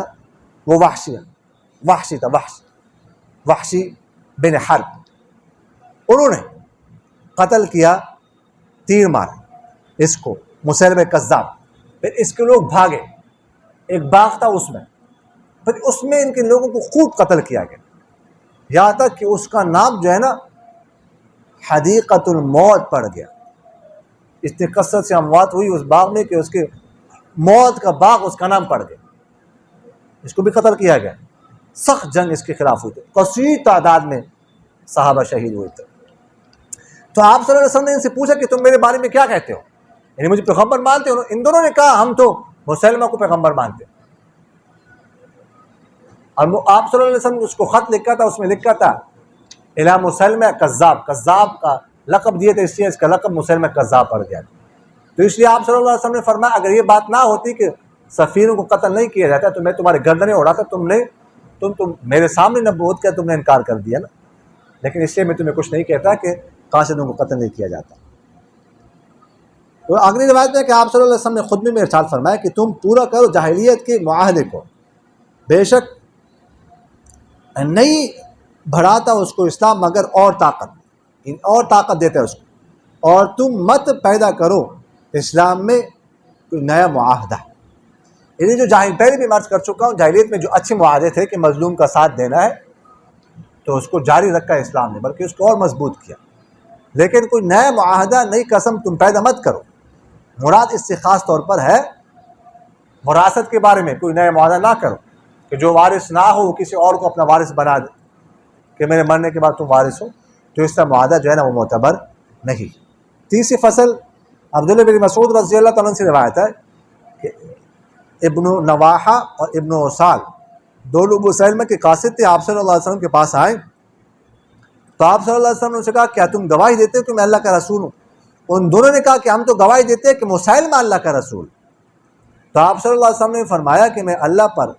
وہ وحشی تھا، وحشی بن حرب. انہوں نے قتل کیا، تیر مارا اس کو، مسلمہ کذاب. پھر اس کے لوگ بھاگے. ایک باغ تھا اس میں، پھر اس میں ان کے لوگوں کو خوب قتل کیا گیا، یہاں تک کہ اس کا نام جو ہے نا حدیقۃ الموت پڑ گیا. اتنی کثرت سے اموات ہوئی اس باغ میں کہ اس کے موت کا باغ اس کا نام پڑ گیا. اس کو بھی قتل کیا گیا. سخت جنگ اس کے خلاف ہوئی تھی، کثیر تعداد میں صحابہ شہید ہوئے تھے. تو آپ صلی اللہ علیہ وسلم نے ان سے پوچھا کہ تم میرے بارے میں کیا کہتے ہو، یعنی مجھے پیغمبر مانتے ہو؟ ان دونوں نے کہا ہم تو مسلمہ کو پیغمبر مانتے. اور آپ صلی اللہ علیہ وسلم نے اس کو خط لکھا تھا، اس میں لکھا تھا الی مسلمہ کذاب. کذاب کا لقب دیے تھے، اس لیے اس کا لقب مسلمہ کذاب پڑ گیا. تو اس لیے آپ صلی اللہ علیہ وسلم نے فرمایا اگر یہ بات نہ ہوتی کہ سفیروں کو قتل نہیں کیا جاتا تو میں تمہارے گردنیں اڑاتا. تم میرے سامنے نبوت کا تم نے انکار کر دیا نا، لیکن اس لیے میں تمہیں کچھ نہیں کہتا کہ قاصدوں کو قتل نہیں کیا جاتا. تو اگلی روایت میں کہ آپ صلی اللہ علیہ وسلم نے خطبے میں ارشاد فرمایا کہ تم پورا کرو جاہلیت کے معاہدے کو، بے شک نہیں بڑھاتا اس کو اسلام مگر اور طاقت دیتا ہے اس کو، اور تم مت پیدا کرو اسلام میں کوئی نیا معاہدہ. یعنی جو پہلے بھی عرض کر چکا ہوں، جاہلیت میں جو اچھے معاہدے تھے کہ مظلوم کا ساتھ دینا ہے تو اس کو جاری رکھا ہے اسلام نے، بلکہ اس کو اور مضبوط کیا. لیکن کوئی نیا معاہدہ، نئی قسم تم پیدا مت کرو. مراد اس سے خاص طور پر ہے وراثت کے بارے میں کوئی نیا معاہدہ نہ کرو کہ جو وارث نہ ہو وہ کسی اور کو اپنا وارث بنا دے کہ میرے مرنے کے بعد تم وارث ہو. تو اس کا معاہدہ جو ہے نا وہ معتبر نہیں. تیسری فصل عبداللہ بن مسعود رضی اللہ تعالیٰ عنہ سے روایت ہے کہ ابن نواحہ اور ابن اسال دو لوگ مسلمہ کے قاصد تھے، آپ صلی اللہ علیہ وسلم کے پاس آئے تو آپ صلی اللہ علیہ وسلم نے ان سے کہا کیا تم گواہی دیتے ہو کہ میں اللہ کا رسول ہوں؟ ان دونوں نے کہا کہ ہم تو گواہی دیتے ہیں کہ مسلمہ اللہ کا رسول. تو آپ صلی اللہ علیہ وسلم نے فرمایا کہ میں اللہ پر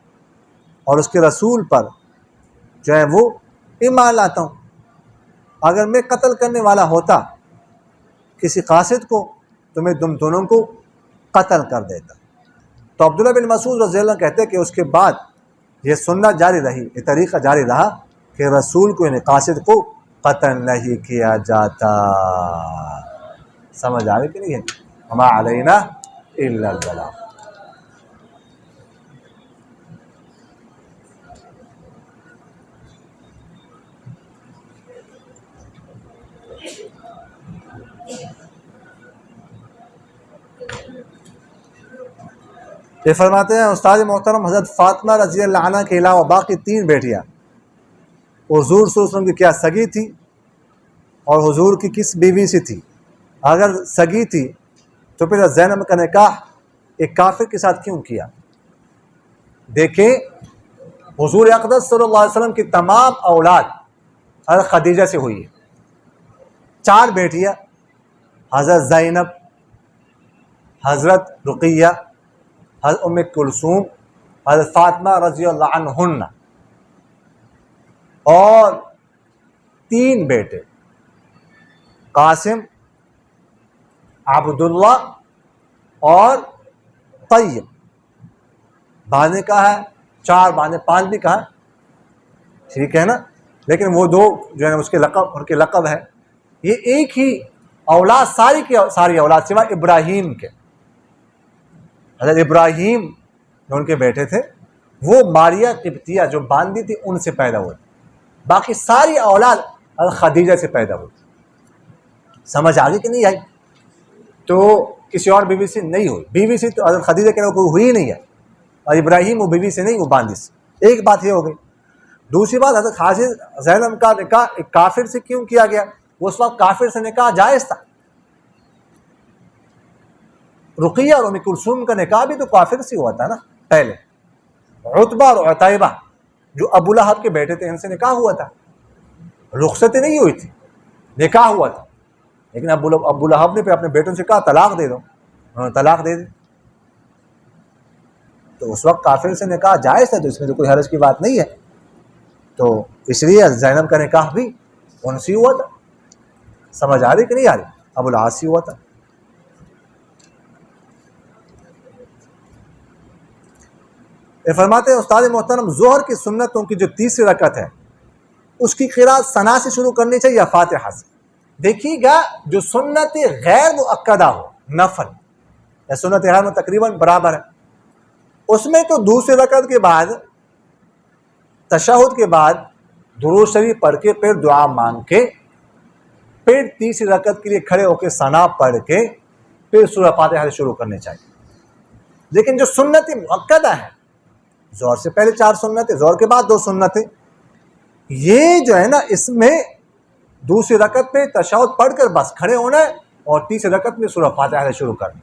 اور اس کے رسول پر جو ہے وہ ایمان لاتا ہوں. اگر میں قتل کرنے والا ہوتا کسی قاصد کو تو میں تم دونوں کو قتل کر دیتا. تو عبداللہ بن مسعود رضی اللہ عنہ کہتے ہیں کہ اس کے بعد یہ سنت جاری رہی، یہ طریقہ جاری رہا کہ رسول کو یعنی قاصد کو قتل نہیں کیا جاتا. سمجھ آ رہی کہ نہیں ہے؟ وما علینا الا البلاغ. یہ فرماتے ہیں استاد محترم حضرت فاطمہ رضی اللہ عنہ کے علاوہ باقی 3 بیٹیاں حضور صلی اللہ علیہ وسلم کی کیا سگی تھی اور حضور کی کس بیوی سے تھی؟ اگر سگی تھی تو پھر زینب کا نکاح ایک کافر کے ساتھ کیوں کیا؟ دیکھیں حضور اقدس صلی اللہ علیہ وسلم کی تمام اولاد حضرت خدیجہ سے ہوئی ہے. 4 بیٹیاں حضرت زینب، حضرت رقیہ، حضرت ام کلثوم، حضرت فاطمہ رضی اللہ عنہن، اور 3 بیٹے قاسم، عبداللہ اور طیب. بعض نے کہا ہے 4، بعض نے 5 بھی کہا، ٹھیک ہے نا، لیکن وہ 2 جو ہے اس کے لقب، ان کے لقب ہے. یہ ایک ہی اولاد، ساری کی ساری اولاد سوائے ابراہیم کے. حضرت ابراہیم جو ان کے بیٹے تھے وہ ماریہ قبطیہ جو باندی تھی ان سے پیدا ہوئے. باقی ساری اولاد حضرت خدیجہ سے پیدا ہوئی. سمجھ آگے کہ نہیں آئی؟ تو کسی اور بیوی سے نہیں ہوئی. بیوی سے تو حضرت خدیجہ کے علاوہ کوئی ہوئی نہیں ہے، اور ابراہیم وہ بیوی سے نہیں، وہ باندی سے. ایک بات یہ ہو گئی. دوسری بات، حضرت حاجر زینب کا نکاح ایک کافر سے کیوں کیا گیا؟ اس وقت کافر سے نکاح جائز تھا. رقیہ اور ام کلثوم کا نکاح بھی تو کافر سے ہوا تھا نا پہلے. عتبہ اور عتیبہ جو ابو لہب کے بیٹے تھے ان سے نکاح ہوا تھا. رخصتی نہیں ہوئی تھی، نکاح ہوا تھا. لیکن ابو لہب نے پھر اپنے بیٹوں سے کہا طلاق دے دو، انہوں نے طلاق دے دی. تو اس وقت کافر سے نکاح جائز تھا، تو اس میں تو کوئی حرج کی بات نہیں ہے. تو اس لیے زینب کا نکاح بھی ان سے ہوا تھا. سمجھ آ رہی کہ نہیں آ رہی؟ ابو العاص سے ہوا تھا. یہ فرماتے ہیں استاد محترم ظہر کی سنتوں کی جو 30 رکعت ہے اس کی قرات ثنا سے شروع کرنی چاہیے یا فاتحہ سے؟ دیکھیے گا جو سنت غیر مؤکدہ ہو، نفل یا سنت غیر میں تقریباً برابر ہے، اس میں تو دوسری رکعت کے بعد تشہد کے بعد درود شریف پڑھ کے پھر دعا مانگ کے پھر تیسری رکعت کے لیے کھڑے ہو کے ثنا پڑھ کے پھر سورہ فاتحہ سے شروع کرنے چاہیے. لیکن جو سنت مؤکدہ ہے، ظہر سے پہلے 4 سنتیں، ظہر کے بعد 2 سنتیں، یہ جو ہے نا اس میں دوسری رکعت پہ تشہد پڑھ کر بس کھڑے ہونا ہے اور تیسری رکعت میں سورہ فاتحہ سے شروع کرنا.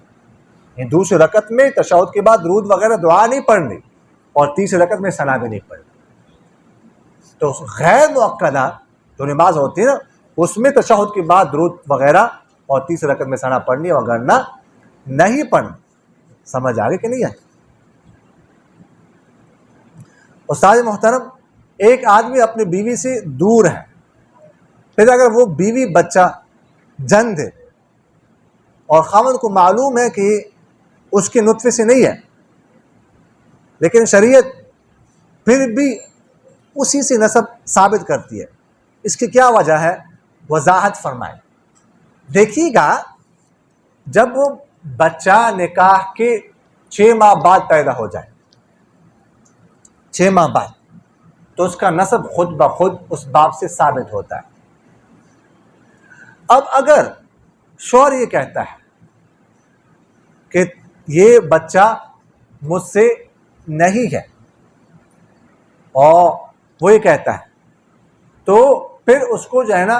یعنی دوسری رکعت میں تشہد کے بعد درود وغیرہ دعا نہیں پڑھنی اور تیسری رکعت میں ثنا بھی نہیں پڑھنی. تو غیر مؤکدہ جو نماز ہوتی ہے نا اس میں تشہد کے بعد درود وغیرہ اور تیسری رکعت میں ثنا پڑھنی وغیرہ نہیں پڑھنی. سمجھ آ گئی کہ نہیں ہے؟ استاد محترم ایک آدمی اپنی بیوی سے دور ہے، پھر اگر وہ بیوی بچہ جن دے اور خاوند کو معلوم ہے کہ اس کے نطفے سے نہیں ہے، لیکن شریعت پھر بھی اسی سے نسب ثابت کرتی ہے، اس کی کیا وجہ ہے؟ وضاحت فرمائیں. دیکھیے گا جب وہ بچہ نکاح کے 6 ماہ بعد پیدا ہو جائے، 6 ماہ بعد، تو اس کا نسب خود بخود اس باپ سے ثابت ہوتا ہے. اب اگر شوہر یہ کہتا ہے کہ یہ بچہ مجھ سے نہیں ہے اور وہ یہ کہتا ہے، تو پھر اس کو جو ہے نا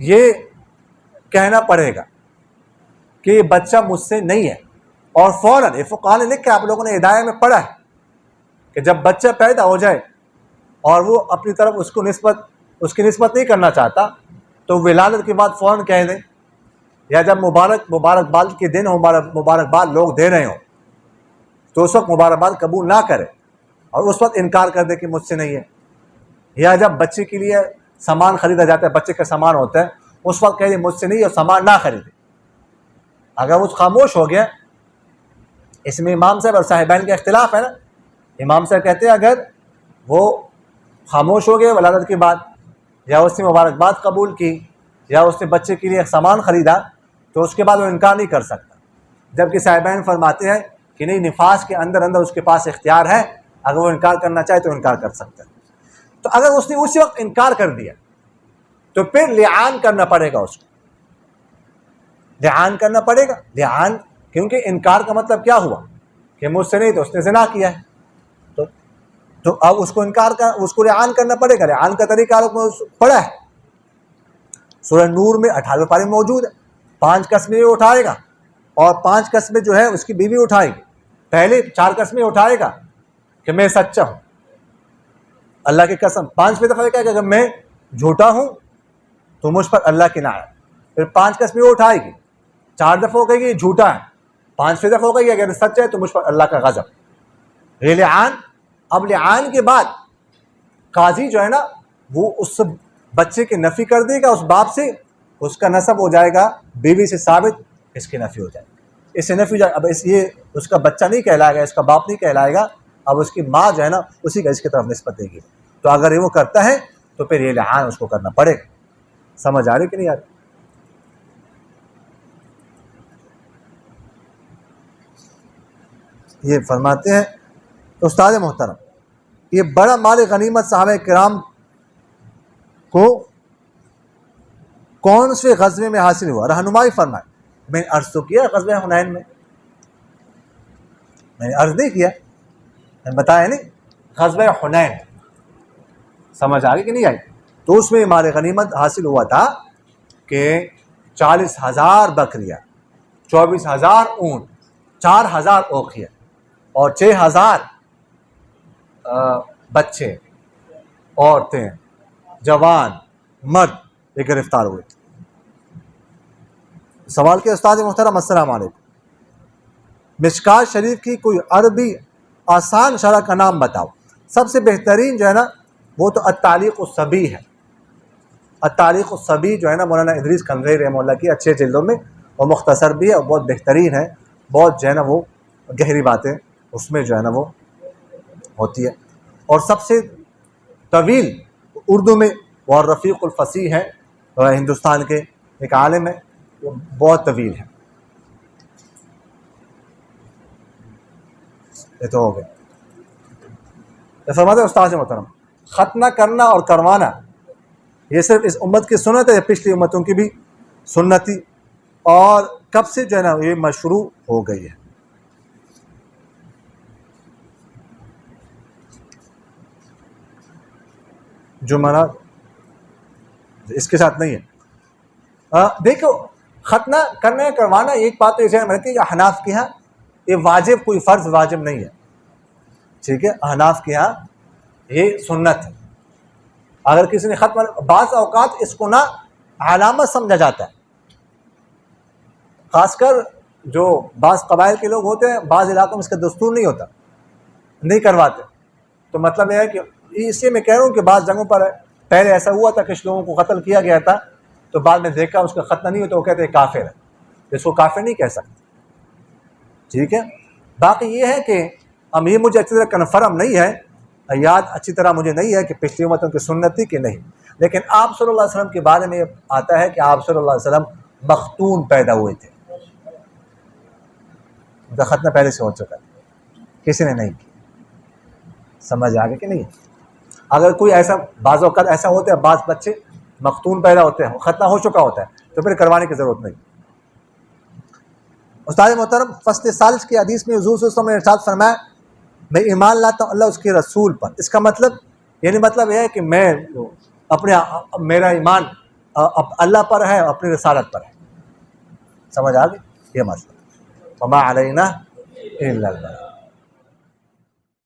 یہ کہنا پڑے گا کہ یہ بچہ مجھ سے نہیں ہے. اور فوراً یہ فقہاء نے لکھا، آپ لوگوں نے ہدایہ میں پڑھا ہے کہ جب بچہ پیدا ہو جائے اور وہ اپنی طرف اس کی نسبت نہیں کرنا چاہتا تو ولادت کے بعد فوراً کہہ دیں، یا جب مبارکباد کے دن مبارکباد لوگ دے رہے ہوں تو اس وقت مبارکباد قبول نہ کرے اور اس وقت انکار کر دے کہ مجھ سے نہیں ہے. یا جب بچے کے لیے سامان خریدا جاتا ہے، بچے کا سامان ہوتا ہے، اس وقت کہہ دے مجھ سے نہیں اور سامان نہ خریدے. اگر وہ خاموش ہو گیا اس میں امام صاحب اور صاحبین کا اختلاف ہے نا. امام صاحب کہتے ہیں اگر وہ خاموش ہو گئے ولادت کے بعد، یا اس نے مبارکباد قبول کی، یا اس نے بچے کے لیے ایک سامان خریدا، تو اس کے بعد وہ انکار نہیں کر سکتا. جبکہ صاحبین فرماتے ہیں کہ نہیں، نفاس کے اندر اندر اس کے پاس اختیار ہے، اگر وہ انکار کرنا چاہے تو انکار کر سکتا ہے. تو اگر اس نے اسی وقت انکار کر دیا تو پھر لعان کرنا پڑے گا، اس کو لعان کرنا پڑے گا. لعان کیونکہ انکار کا مطلب کیا ہوا کہ مجھ سے نہیں، تو اس نے زنا کیا ہے، تو اب اس کو اس کو لعان کرنا پڑے گا. لعان کا طریقہ آپ کو پڑا ہے، سورہ نور میں 18 پارے میں موجود ہے. 5 قسمیں اٹھائے گا، اور 5 قسمیں جو ہے اس کی بیوی اٹھائے گی. پہلے 4 قسمیں اٹھائے گا کہ میں سچا ہوں، اللہ کی قسم. 5ویں دفعہ کہا کہ اگر میں جھوٹا ہوں تو مجھ پر اللہ کی لعنت. پھر 5 قسمیں اٹھائے گی. 4 دفعہ کہے گی جھوٹا ہے، 5ویں دفعہ کہے گی اگر سچ ہے تو مجھ پر اللہ کا غضب. یہ لعان. اب لعان کے بعد قاضی جو ہے نا وہ اس بچے کی نفی کر دے گا اس باپ سے، اس کا نسب ہو جائے گا بیوی سے ثابت، اس کی نفی ہو جائے گی. اس سے نفی ہو جائے گا. اب یہ اس کا بچہ نہیں کہلائے گا، اس کا باپ نہیں کہلائے گا. اب اس کی ماں جو ہے نا اسی کا اس کی طرف نسبت دے گی. تو اگر یہ وہ کرتا ہے تو پھر یہ لعان اس کو کرنا پڑے گا. سمجھ آ رہی کہ نہیں آ رہی؟ یہ فرماتے ہیں استاد محترم، یہ بڑا مال غنیمت صحابہ کرام کو کون سے غزوے میں حاصل ہوا؟ رہنمائی فرمائے. میں نے عرض تو کیا غزوہ حنین میں نے عرض نہیں کیا، میں نے بتایا نہیں. غزوہ حنین سمجھ آ گئی کہ نہیں آئی؟ تو اس میں مال غنیمت حاصل ہوا تھا کہ 40,000 بکریاں، 24,000 اونٹ، 4,000 اوقیہ اور 6,000 بچے، عورتیں، جوان، مرد یہ گرفتار ہوئے. سوال کے استاد محترم السلام علیکم، مشکات شریف کی کوئی عربی آسان شرح کا نام بتاؤ. سب سے بہترین جو ہے نا وہ تو التعلیق الصبی ہے. التعلیق الصبی جو ہے نا مولانا ادریس کنگری رحمہ اللہ کی، اچھے جلدوں میں، وہ مختصر بھی ہے اور بہت بہترین ہے. بہت جو ہے نا وہ گہری باتیں اس میں جو ہے نا وہ ہوتی ہے. اور سب سے طویل اردو میں وہ رفیق الفصیح ہے، ہندوستان کے ایک عالم ہے، وہ بہت طویل ہے. یہ تو ہو گئے. فرماتے ہیں استاد محترم، ختنہ کرنا اور کروانا یہ صرف اس امت کی سنت ہے یا پچھلی امتوں کی بھی سنت تھی؟ اور کب سے جو ہے نا یہ مشروع ہو گئی ہے؟ جمعرات اس کے ساتھ نہیں ہے. دیکھو، ختنہ کرنا یا کروانا ایک بات تو یہ ذہن میں رکھیں کہ احناف کے ہاں یہ واجب، کوئی فرض واجب نہیں ہے. ٹھیک ہے، احناف کے ہاں یہ سنت ہے. اگر کسی نے ختم، بعض اوقات اس کو نہ علامت سمجھا جاتا ہے، خاص کر جو بعض قبائل کے لوگ ہوتے ہیں، بعض علاقوں میں اس کا دستور نہیں ہوتا، نہیں کرواتے. تو مطلب یہ ہے کہ اس لیے میں کہہ رہا ہوں کہ بعض جگہوں پر پہلے ایسا ہوا تھا کہ کچھ لوگوں کو قتل کیا گیا تھا، تو بعد میں دیکھا اس کا ختنہ نہیں ہوتا، وہ کہتے ہیں کافر ہے. اس کو کافر نہیں کہہ سکتے. ٹھیک ہے. باقی یہ ہے کہ اب یہ مجھے اچھی طرح کنفرم نہیں ہے، یاد اچھی طرح مجھے نہیں ہے کہ پچھلی امتوں کی سنت تھی کہ نہیں. لیکن آپ صلی اللہ علیہ وسلم کے بارے میں آتا ہے کہ آپ صلی اللہ علیہ وسلم مختون پیدا ہوئے تھے، ان کا ختنہ پہلے سے ہو چکا تھا، کسی نے نہیں کیا. سمجھ آ گیا کہ نہیں؟ اگر کوئی ایسا، بعض اوقات ایسا ہوتا ہے بعض بچے مختون پیدا ہوتے ہیں، ختنہ ہو چکا ہوتا ہے، تو پھر کروانے کی ضرورت نہیں. استاد محترم، فصل ثالث کی حدیث میں حضور صلی اللہ علیہ وسلم نے ارشاد فرمایا میں ایمان لاتا ہوں اللہ اس کے رسول پر. اس کا مطلب یعنی مطلب یہ ہے کہ میں میرا ایمان اللہ پر ہے، اپنی رسالت پر ہے. سمجھ آ گئی؟ یہ مطلب وما علینا الا البلاغ.